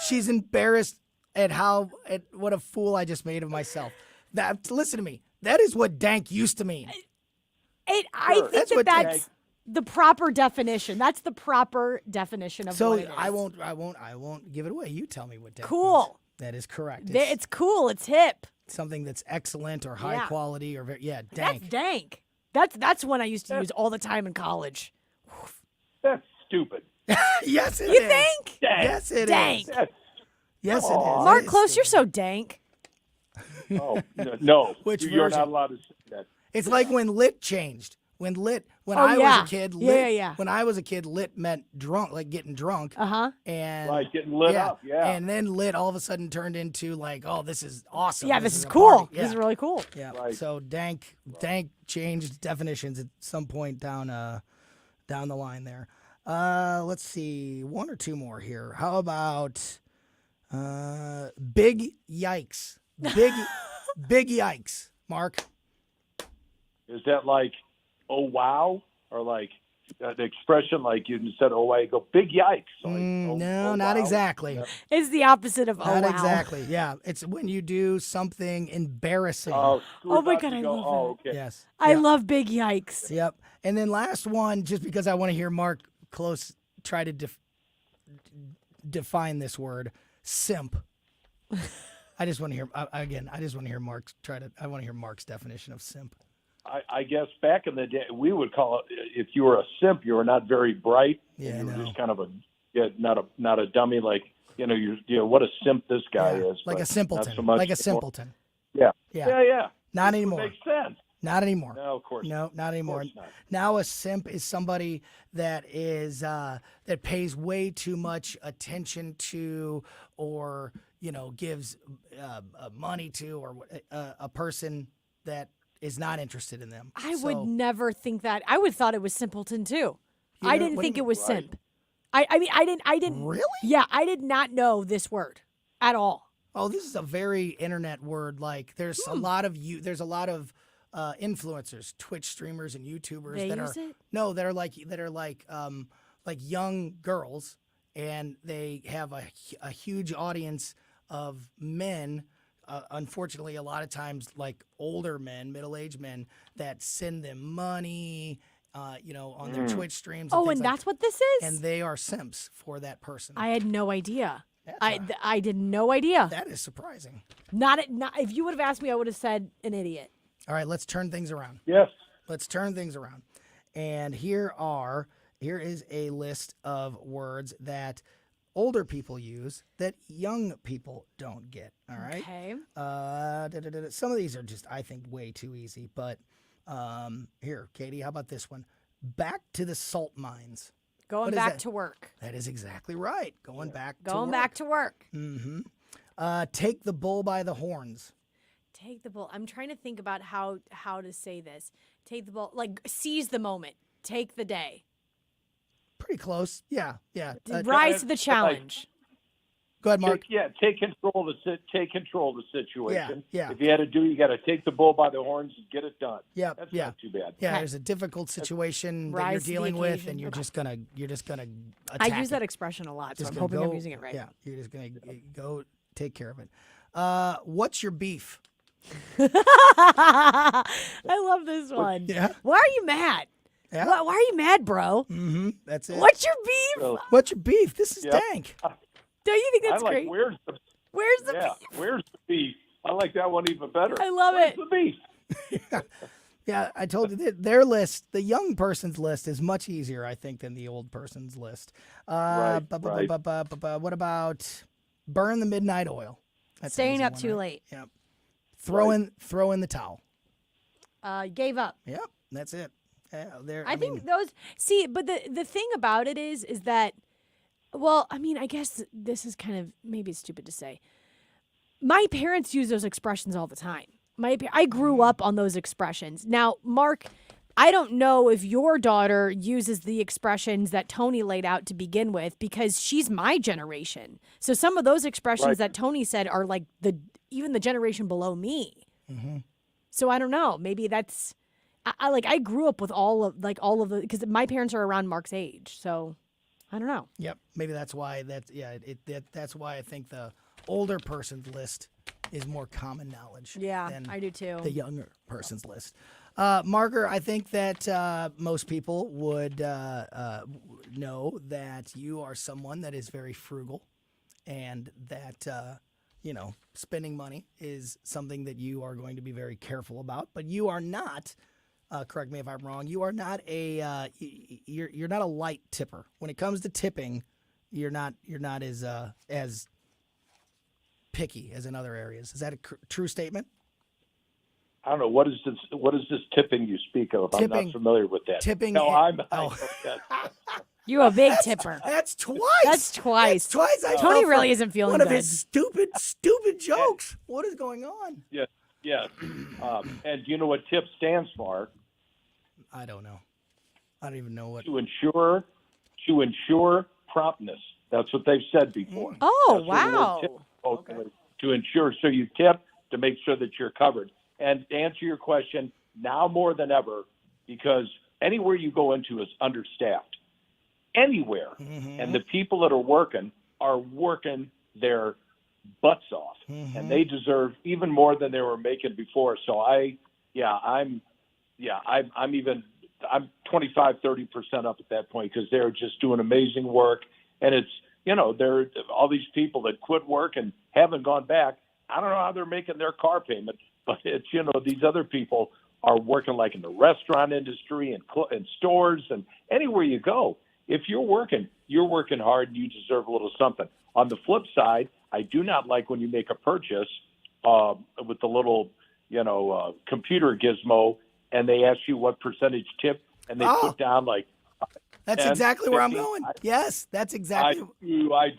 She's embarrassed at what a fool I just made of myself. Listen to me. That is what dank used to mean. I think that's the proper definition. That's the proper definition of what it is. I won't give it away. You tell me what dank cool. means. That is correct. It's cool. It's hip. Something that's excellent or high quality or dank. That's dank. That's one I used to use all the time in college. That's stupid. Yes, it is. You think? Dank. Yes, it is. Dank. Yes, it is. Mark Close, you're so dank. Oh, no. Which You're version? not allowed to say that. It's like when lit changed. When I was a kid, when I was a kid, lit meant drunk, like getting drunk. And right, getting lit up, And then lit all of a sudden turned into like, oh, this is awesome. Yeah, this is a cool. party. This is really cool. Yeah. Right. So dank changed definitions at some point down the line there. Let's see, one or two more here. How about big yikes? Big yikes, Mark. Is that like, oh, wow? Or like the expression like you said, oh, wow, you go, big yikes. Like, no, not wow. exactly. Yeah. It's the opposite of Not wow. exactly. Yeah, it's when you do something embarrassing. Oh my God, I love that. Okay. Yes. I love big yikes. Yep. And then last one, just because I want to hear Mark Close try to define this word, simp. I just want to hear I just want to hear Mark's I want to hear Mark's definition of simp. I guess back in the day, we would call it, if you were a simp, you were not very bright. Yeah, you were just kind of not a dummy. Like, what a simp this guy is. Like but a simpleton. not so much Like a anymore. simpleton. Yeah. Yeah. Yeah. Not This anymore. makes sense. Not anymore. No, of course. No, not anymore. Of course not. Now a simp is somebody that is that pays way too much attention to, or gives money to, or a person that is not interested in them. I would never think that. I would thought it was simpleton too. I didn't think it was simp. I mean, I didn't. Really? Yeah, I did not know this word at all. Oh, this is a very internet word. Like, there's a lot of influencers, Twitch streamers, and YouTubers They that use are it? no, that are like young girls, and they have a huge audience of men. Unfortunately, a lot of times, like older men, middle-aged men, that send them money, on their Twitch streams. Oh, things and like that's what this is? And they are simps for that person. I had no idea. I did no idea. That is surprising. Not if you would have asked me, I would have said an idiot. All right, let's turn things around. Yes. Let's turn things around. And here is a list of words that older people use that young people don't get. All right. Okay. Some of these are just, I think, way too easy. But here, Katie, how about this one? Back to the salt mines. Going back to work. That is exactly right. Going back to work. Mm-hmm. Take the bull by the horns. Take the bull. I'm trying to think about how to say this. Take the bull, like seize the moment. Take the day. Pretty close. Yeah. Rise to the challenge. Go ahead, Mark. Take control of the situation. Yeah. If you had to you got to take the bull by the horns and get it done. Yeah. That's not too bad. Yeah, there's a difficult situation that you're dealing with, and you're just gonna attack. I use that expression a lot, so I'm hoping I'm using it right. Yeah, you're just gonna go take care of it. What's your beef? I love this one. Yeah. Why are you mad? Yeah. Why are you mad, bro? Mm-hmm. That's it. What's your beef? What's your beef? This is dank. Don't you think that's great? Where's the beef? Where's the beef? I like that one even better. I love Where's it. the beef? Yeah, I told you that their list, the young person's list, is much easier, I think, than the old person's list. Right. What about burn the midnight oil? That's an Staying easy up one, too right? late. Yep. throw in the towel. Gave up. Yep, that's it. I think those but the thing about it is that, well, I mean, I guess this is kind of maybe stupid to say. My parents use those expressions all the time. I grew up on those expressions. Now, Mark, I don't know if your daughter uses the expressions that Tony laid out to begin with, because she's my generation. So some of those expressions that Tony said are like even the generation below me. Mm-hmm. So I don't know. Maybe that's I grew up with all of the, because my parents are around Mark's age. So I don't know. Yep. Maybe that's why that's why I think the older person's list is more common knowledge. Yeah, than I do too. The younger person's list. Marker, I think that most people would know that you are someone that is very frugal, and that spending money is something that you are going to be very careful about. But you are not. Correct me if I'm wrong. You are not you're not a light tipper. When it comes to tipping, you're not as picky as in other areas. Is that a true statement? I don't know. What is this tipping you speak of? I'm not familiar with that. Tipping. No, You a big tipper. That's twice. That's twice. Tony Tony really isn't feeling one good. of his stupid jokes. What is going on? Yeah. And do you know what TIP stands for? I don't know. I don't even know what. To ensure promptness. That's what they've said before. Oh, wow. To ensure. So you tip to make sure that you're covered. And to answer your question, now more than ever, because anywhere you go into is understaffed. Anywhere. Mm-hmm. And the people that are working their butts off. Mm-hmm. And they deserve even more than they were making before. So I'm 25-30% up at that point, because they're just doing amazing work. And it's, there are all these people that quit work and haven't gone back. I don't know how they're making their car payment, but it's, these other people are working like in the restaurant industry and stores and anywhere you go. If you're working hard and you deserve a little something. On the flip side, I do not like when you make a purchase with the little, computer gizmo, and they ask you what percentage tip, and they put down like. That's 10, exactly 50, where I'm going. Yes, that's exactly. I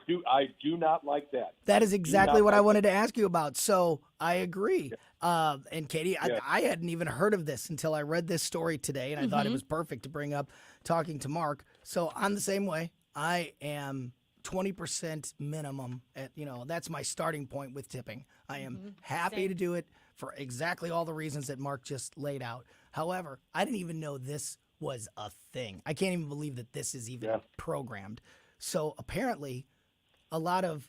do not like that. That is exactly what I wanted to ask you about. So I agree. And Katie, I hadn't even heard of this until I read this story today, and I thought it was perfect to bring up talking to Mark. So I'm the same way. I am 20% minimum. That's my starting point with tipping. I am happy to do it for exactly all the reasons that Mark just laid out. However, I didn't even know this was a thing. I can't even believe that this is even programmed. So apparently, a lot of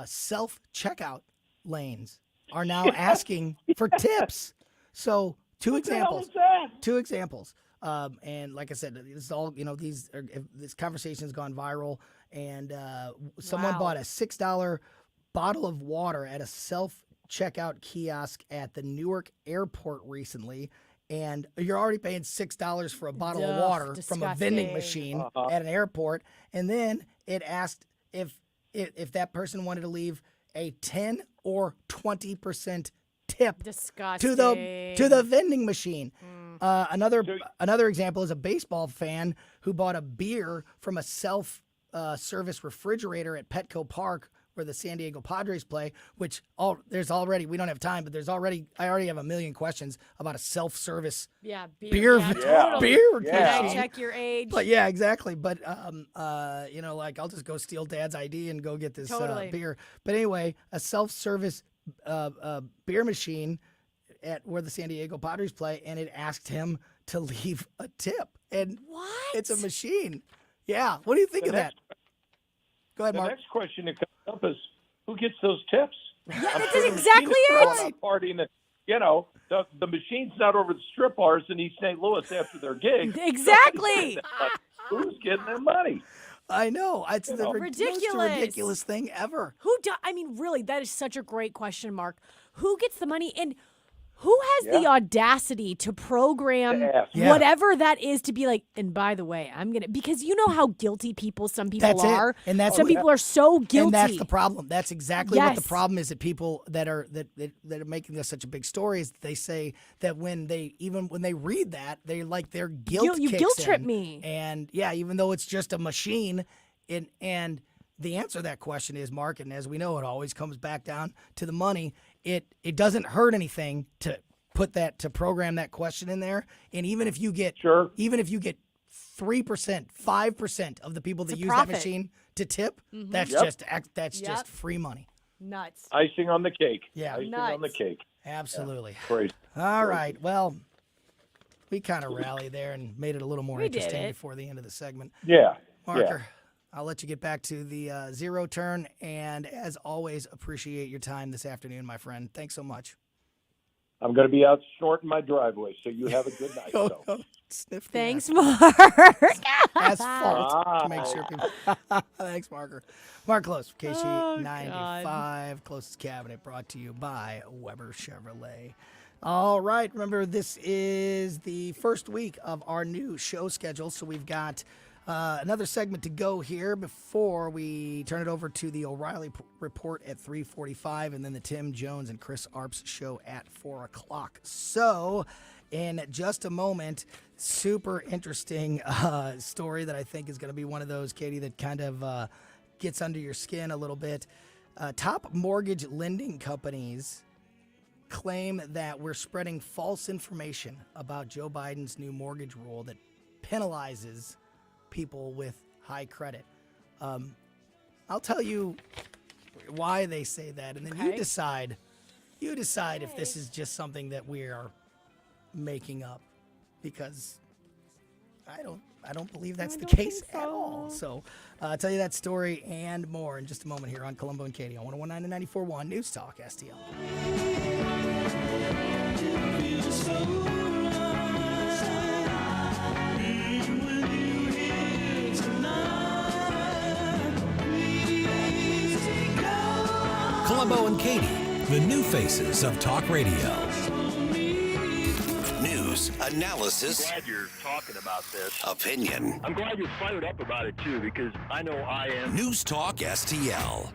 self-checkout lanes are now asking for tips. So two examples. And like I said, this is all, this conversation has gone viral, and someone bought a $6 bottle of water at a self-checkout kiosk at the Newark airport recently. And you're already paying $6 for a bottle of water from a vending machine at an airport. And then it asked if that person wanted to leave a 10 or 20% tip to the vending machine. Another example is a baseball fan who bought a beer from a self-service refrigerator at Petco Park, where the San Diego Padres play, which there's already, we don't have time, but I already have a million questions about a self-service beer Can I check your age? But yeah, exactly. But, I'll just go steal Dad's ID and go get this beer. But anyway, a self-service beer machine at where the San Diego Padres play, and it asked him to leave a tip. And it's a machine. Yeah. What do you think of that? Go ahead, Mark. The next question that comes up is, who gets those tips? Yeah, that's exactly it. Partying that, the machine's not over the strip bars in East St. Louis after their gig. Exactly. Who's getting their money? I know. It's the most ridiculous thing ever. Really, that is such a great question, Mark. Who gets the money? And Who has the audacity to program whatever that is to be like, and by the way, I'm going to, because you know how guilty some people are. It. And that's some people are so guilty. And that's the problem. That's exactly what the problem is, that people that are making this such a big story is they say that when they read that, they like their guilt you kicks guilt trip in. me. And even though it's just a machine, and the answer to that question is, Mark, and as we know, it always comes back down to the money. It doesn't hurt anything to program that question in there. And even if you get 3%, 5% of the people that use that machine to tip, that's just free money. Nuts. Icing on the cake. Yeah. Icing on the cake. Absolutely. Yeah. Crazy. All right. Well, we kind of rallied there and made it a little more interesting before the end of the segment. Yeah. Marker, I'll let you get back to the zero turn. And as always, appreciate your time this afternoon, my friend. Thanks so much. I'm going to be out snorting my driveway, so you have a good night. Sniff Thanks, Mark. Asphalt to make sure people. Thanks, Marker. Mark Close, KC95, Closest Cabinet, brought to you by Weber Chevrolet. All right, remember, this is the first week of our new show schedule, so we've got another segment to go here before we turn it over to the O'Reilly Report at 3:45, and then the Tim Jones and Chris Arps show at 4 o'clock. So, in just a moment, super interesting story that I think is going to be one of those, Katie, that kind of gets under your skin a little bit. Top mortgage lending companies claim that we're spreading false information about Joe Biden's new mortgage rule that penalizes people with high credit. I'll tell you why they say that, and then you decide if this is just something that we are making up, because I don't believe that's the case at all. So I'll tell you that story and more in just a moment here on Colombo and Katie on 101.9 and 94.1 News Talk STL. Colombo and Katie, the new faces of talk radio. News, analysis, I'm glad you're talking about this. Opinion. I'm glad you're fired up about it, too, because I know I am. News Talk STL.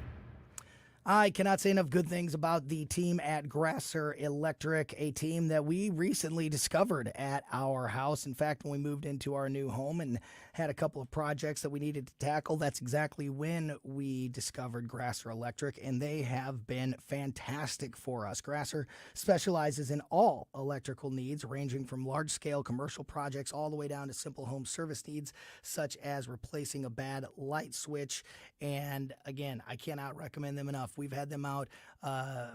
I cannot say enough good things about the team at Grasser Electric, a team that we recently discovered at our house. In fact, when we moved into our new home and had a couple of projects that we needed to tackle, that's exactly when we discovered Grasser Electric, and they have been fantastic for us. Grasser specializes in all electrical needs, ranging from large-scale commercial projects all the way down to simple home service needs, such as replacing a bad light switch. And again, I cannot recommend them enough. We've had them out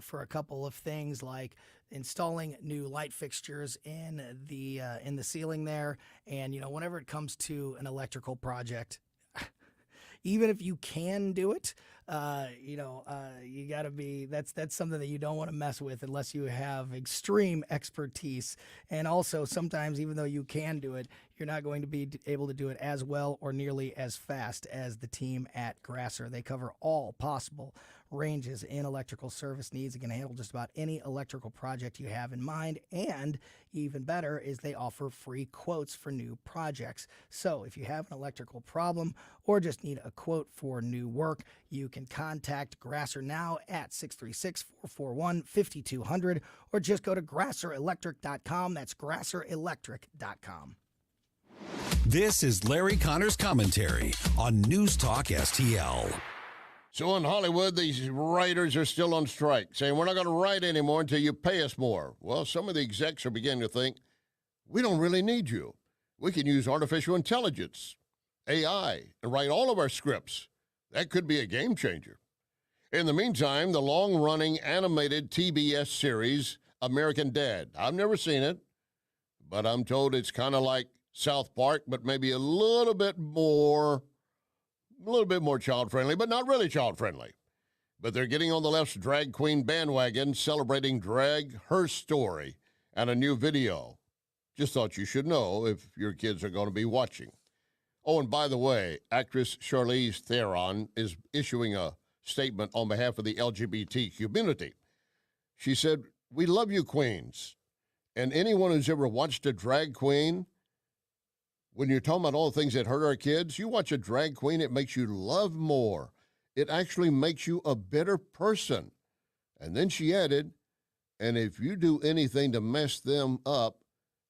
for a couple of things, like installing new light fixtures in the ceiling there. And whenever it comes to an electrical project, even if you can do it, you got to be, that's something that you don't want to mess with unless you have extreme expertise. And also, sometimes, even though you can do it, you're not going to be able to do it as well or nearly as fast as the team at Grasser. They cover all possible ranges in electrical service needs. They can handle just about any electrical project you have in mind, and even better is they offer free quotes for new projects. So if you have an electrical problem or just need a quote for new work, you can contact Grasser now at 636-441-5200, or just go to grasserelectric.com. That's grasserelectric.com. This is Larry Connor's commentary on News Talk STL. So in Hollywood, these writers are still on strike, saying we're not going to write anymore until you pay us more. Well, some of the execs are beginning to think, we don't really need you. We can use artificial intelligence, AI, and write all of our scripts. That could be a game changer. In the meantime, the long-running animated TBS series, American Dad. I've never seen it, but I'm told it's kind of like South Park, but maybe a little bit more child-friendly, but not really child-friendly. But they're getting on the left's drag queen bandwagon, celebrating Drag Her Story and a new video. Just thought you should know if your kids are going to be watching. Oh, and by the way, actress Charlize Theron is issuing a statement on behalf of the LGBT community. She said, we love you, queens. And anyone who's ever watched a drag queen, when you're talking about all the things that hurt our kids, you watch a drag queen, it makes you love more. It actually makes you a better person. And then she added, and if you do anything to mess them up,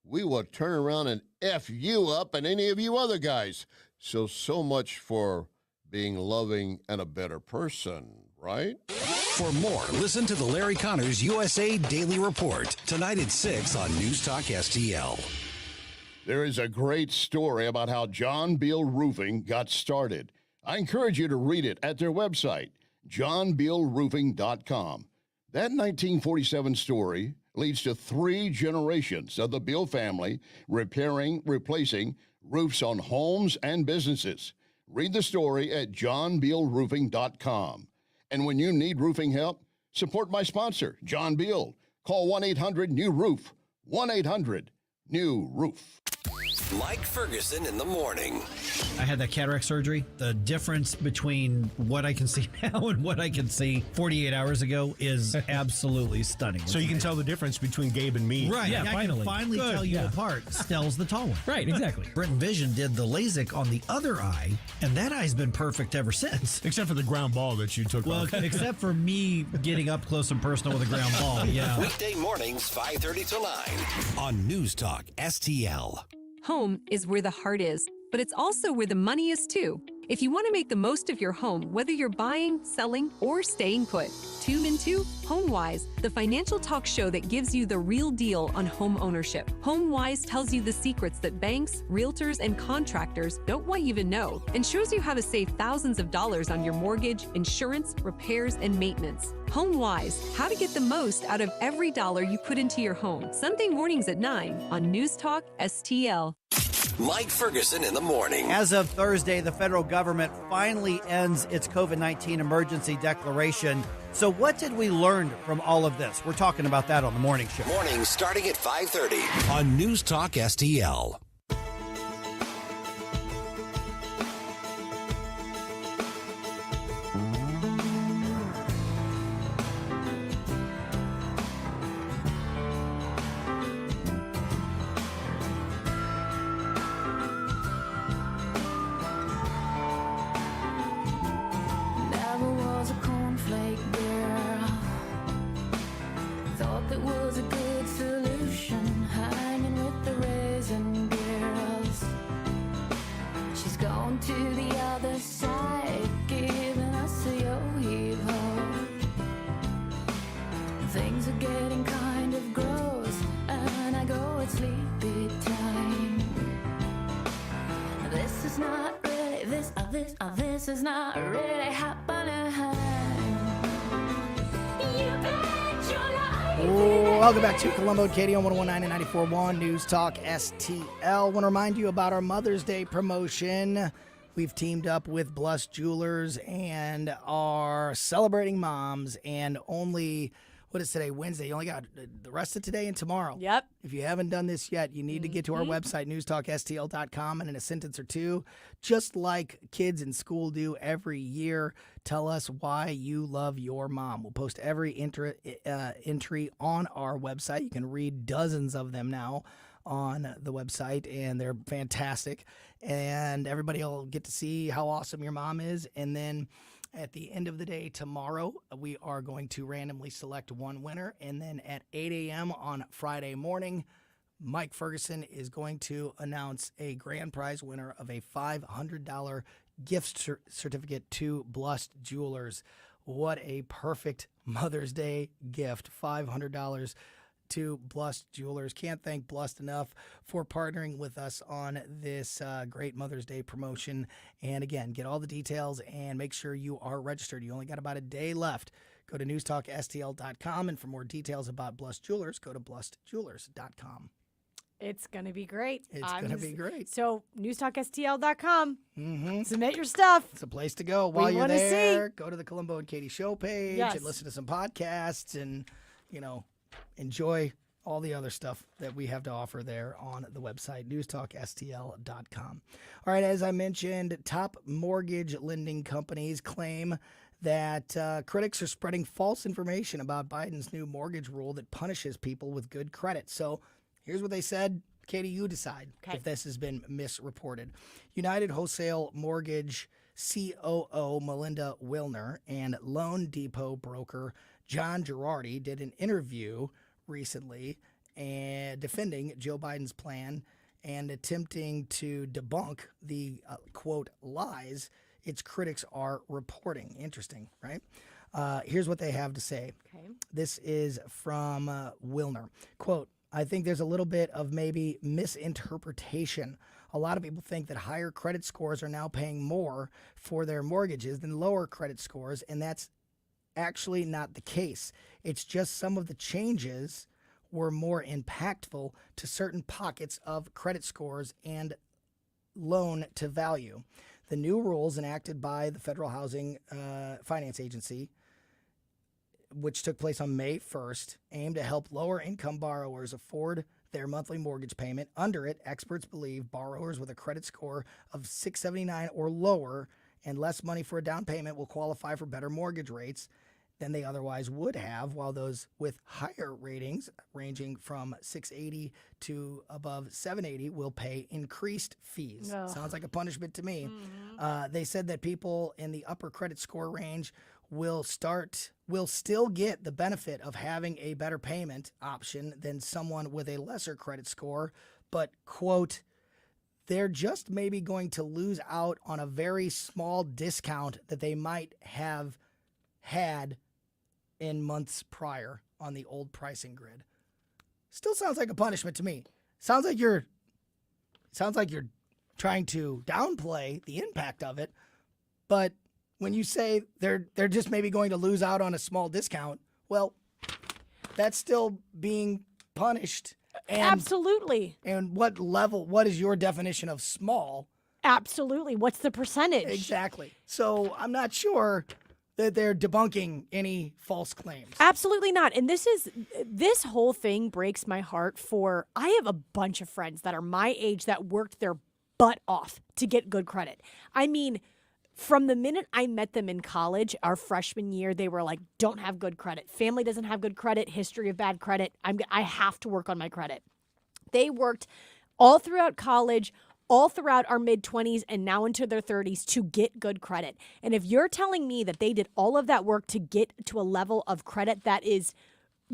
we will turn around and F you up and any of you other guys. So much for being loving and a better person, right? For more, listen to the Larry Connors USA Daily Report tonight at 6 on News Talk STL. There is a great story about how John Beal Roofing got started. I encourage you to read it at their website, johnbealroofing.com. That 1947 story leads to 3 generations of the Beal family repairing, replacing roofs on homes and businesses. Read the story at johnbealroofing.com. And when you need roofing help, support my sponsor, John Beal. Call 1-800-NEW-ROOF, 1-800-NEW-ROOF. Mike Ferguson in the morning. I had that cataract surgery. The difference between what I can see now and what I can see 48 hours ago is absolutely stunning. So you can tell the difference between Gabe and me. Right. Yeah, I can finally Good, tell you yeah. apart. Stell's the tall one. Right, exactly. Britton Vision did the LASIK on the other eye, and that eye's been perfect ever since. Except for the ground ball that you took off. Except for me getting up close and personal with a ground ball. Yeah. Weekday mornings, 5:30 to 9 on News Talk STL. Home is where the heart is, but it's also where the money is too. If you want to make the most of your home, whether you're buying, selling, or staying put, tune into HomeWise, the financial talk show that gives you the real deal on home ownership. HomeWise tells you the secrets that banks, realtors, and contractors don't want you to know, and shows you how to save thousands of dollars on your mortgage, insurance, repairs, and maintenance. HomeWise, how to get the most out of every dollar you put into your home. Sunday mornings at 9 on News Talk STL. Mike Ferguson in the morning. As of Thursday, the federal government finally ends its COVID-19 emergency declaration. So what did we learn from all of this? We're talking about that on the morning show. Mornings starting at 5:30 on News Talk STL. Never was a cornflake girl. Thought that was a good solution. Hanging with the raisin girls. She's gone to the other side, giving us a yo-heave-ho. Things are getting kind of gross, and I go at sleepy time. This is not really, this is not really happening. You bet your life. Welcome back to Colombo Katie on 101.9 and 94.1 News Talk STL. Want to remind you about our Mother's Day promotion. We've teamed up with Blust Jewelers and are celebrating moms, and only, what is today, Wednesday? You only got the rest of today and tomorrow. Yep. If you haven't done this yet, you need to get to our website, newstalkstl.com, and in a sentence or two, just like kids in school do every year, tell us why you love your mom. We'll post every entry on our website. You can read dozens of them now on the website, and they're fantastic. And everybody will get to see how awesome your mom is. And then at the end of the day tomorrow, we are going to randomly select one winner. And then at 8 a.m. on Friday morning, Mike Ferguson is going to announce a grand prize winner of a $500 gift certificate to Blust Jewelers. What a perfect Mother's Day gift, $500 to Blust Jewelers. Can't thank Blust enough for partnering with us on this great Mother's Day promotion. And again, get all the details and make sure you are registered. You only got about a day left. Go to newstalkstl.com, and for more details about Blust Jewelers, go to blustjewelers.com. It's going to be great. It's going to be great. So, newstalkstl.com. Mm-hmm. Submit your stuff. It's a place to go. While We you're wanna there, see. go to the Colombo and Katie show page Yes. and listen to some podcasts and, enjoy all the other stuff that we have to offer there on the website, newstalkstl.com. All right, as I mentioned, top mortgage lending companies claim that critics are spreading false information about Biden's new mortgage rule that punishes people with good credit. So here's what they said. Katie, you decide if this has been misreported. United Wholesale Mortgage COO Melinda Wilner and Loan Depot broker John Girardi did an interview recently and defending Joe Biden's plan and attempting to debunk the, quote, lies its critics are reporting. Interesting, right? Here's what they have to say. Okay. This is from Wilner. Quote, I think there's a little bit of maybe misinterpretation. A lot of people think that higher credit scores are now paying more for their mortgages than lower credit scores, and that's actually not the case. It's just some of the changes were more impactful to certain pockets of credit scores and loan to value. The new rules enacted by the Federal Housing Finance Agency, which took place on May 1st, aim to help lower-income borrowers afford their monthly mortgage payment. Under it, experts believe borrowers with a credit score of 679 or lower and less money for a down payment will qualify for better mortgage rates than they otherwise would have, while those with higher ratings, ranging from 680 to above 780, will pay increased fees. Ugh. Sounds like a punishment to me. They said that people in the upper credit score range will still get the benefit of having a better payment option than someone with a lesser credit score, but, quote, they're just maybe going to lose out on a very small discount that they might have had in months prior on the old pricing grid. Still sounds like a punishment to me. Sounds like you're trying to downplay the impact of it, but when you say they're just maybe going to lose out on a small discount, well, that's still being punished. And, Absolutely. And what level, what is your definition of small? Absolutely. What's the percentage? Exactly. So I'm not sure that they're debunking any false claims. Absolutely not. And this whole thing breaks my heart for, I have a bunch of friends that are my age that worked their butt off to get good credit. I mean, from the minute I met them in college, our freshman year, they were like, don't have good credit. Family doesn't have good credit, history of bad credit. I have to work on my credit. They worked all throughout college, all throughout our mid-20s, and now into their 30s to get good credit. And if you're telling me that they did all of that work to get to a level of credit that is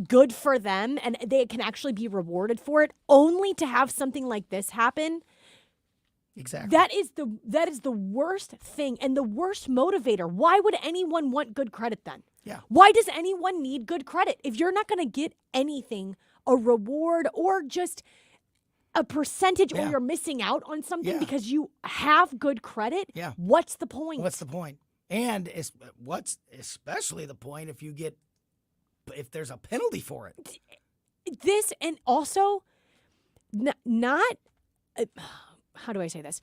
good for them and they can actually be rewarded for it, only to have something like this happen, exactly. That is the worst thing and the worst motivator. Why would anyone want good credit then? Yeah. Why does anyone need good credit? If you're not going to get anything, a reward or just a percentage, or you're missing out on something because you have good credit, what's the point? What's the point? And what's especially the point if there's a penalty for it? This, and also not, how do I say this?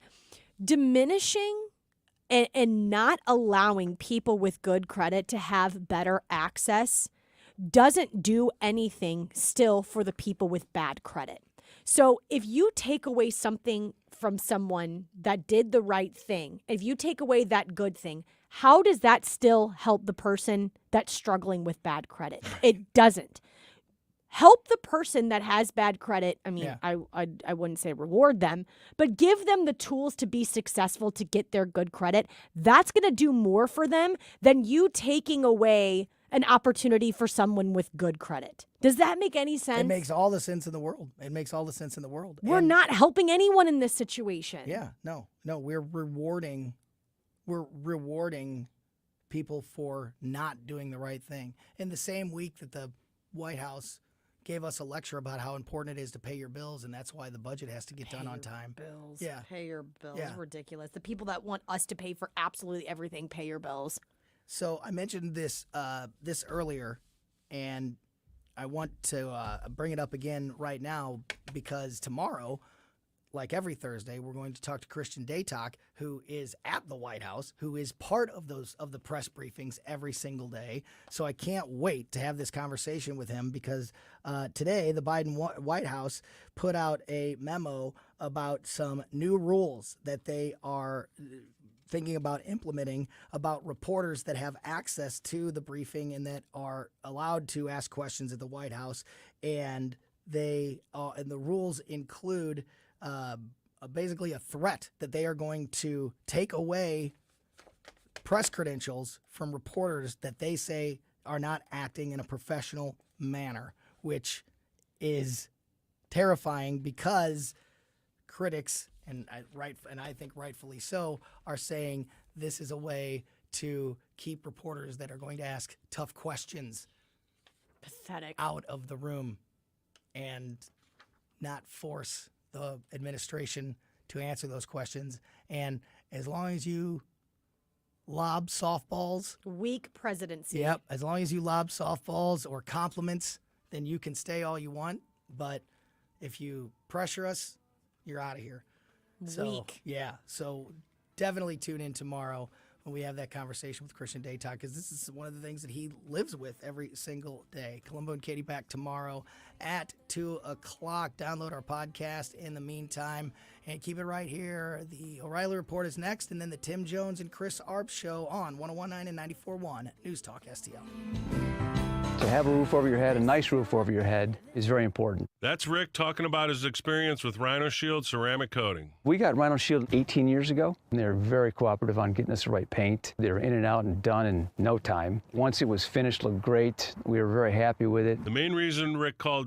Diminishing and not allowing people with good credit to have better access doesn't do anything still for the people with bad credit. So if you take away something from someone that did the right thing, if you take away that good thing, how does that still help the person that's struggling with bad credit? It doesn't. Help the person that has bad credit. I mean, I wouldn't say reward them, but give them the tools to be successful to get their good credit. That's going to do more for them than you taking away an opportunity for someone with good credit. Does that make any sense? It makes all the sense in the world. We're not helping anyone in this situation. Yeah, no, we're rewarding people for not doing the right thing. In the same week that the White House gave us a lecture about how important it is to pay your bills, and that's why the budget has to get done on time. Bills. Yeah. Pay your bills. Yeah. Ridiculous. The people that want us to pay for absolutely everything, pay your bills. So I mentioned this earlier, and I want to bring it up again right now because tomorrow, like every Thursday, we're going to talk to Christian Daytalk, who is at the White House, who is part of the press briefings every single day. So I can't wait to have this conversation with him because today the Biden White House put out a memo about some new rules that they are thinking about implementing about reporters that have access to the briefing and that are allowed to ask questions at the White House. And and the rules include basically a threat that they are going to take away press credentials from reporters that they say are not acting in a professional manner, which is terrifying because critics, and I think rightfully so, are saying this is a way to keep reporters that are going to ask tough questions pathetic out of the room and not force the administration to answer those questions. And as long as you lob softballs, weak presidency. Yep, as long as you lob softballs or compliments, then you can stay all you want. But if you pressure us, you're out of here. Weak. Yeah, so definitely tune in tomorrow when we have that conversation with Christian Dayton, because this is one of the things that he lives with every single day. Colombo and Katie back tomorrow at 2 o'clock. Download our podcast in the meantime and keep it right here. The O'Reilly Report is next, and then the Tim Jones and Chris Arp Show on 101.9 and 94.1 News Talk STL. To have a roof over your head, a nice roof over your head, is very important. That's Rick talking about his experience with Rhino Shield ceramic coating. We got Rhino Shield 18 years ago, and they're very cooperative on getting us the right paint. They were in and out and done in no time. Once it was finished, looked great. We were very happy with it. The main reason Rick called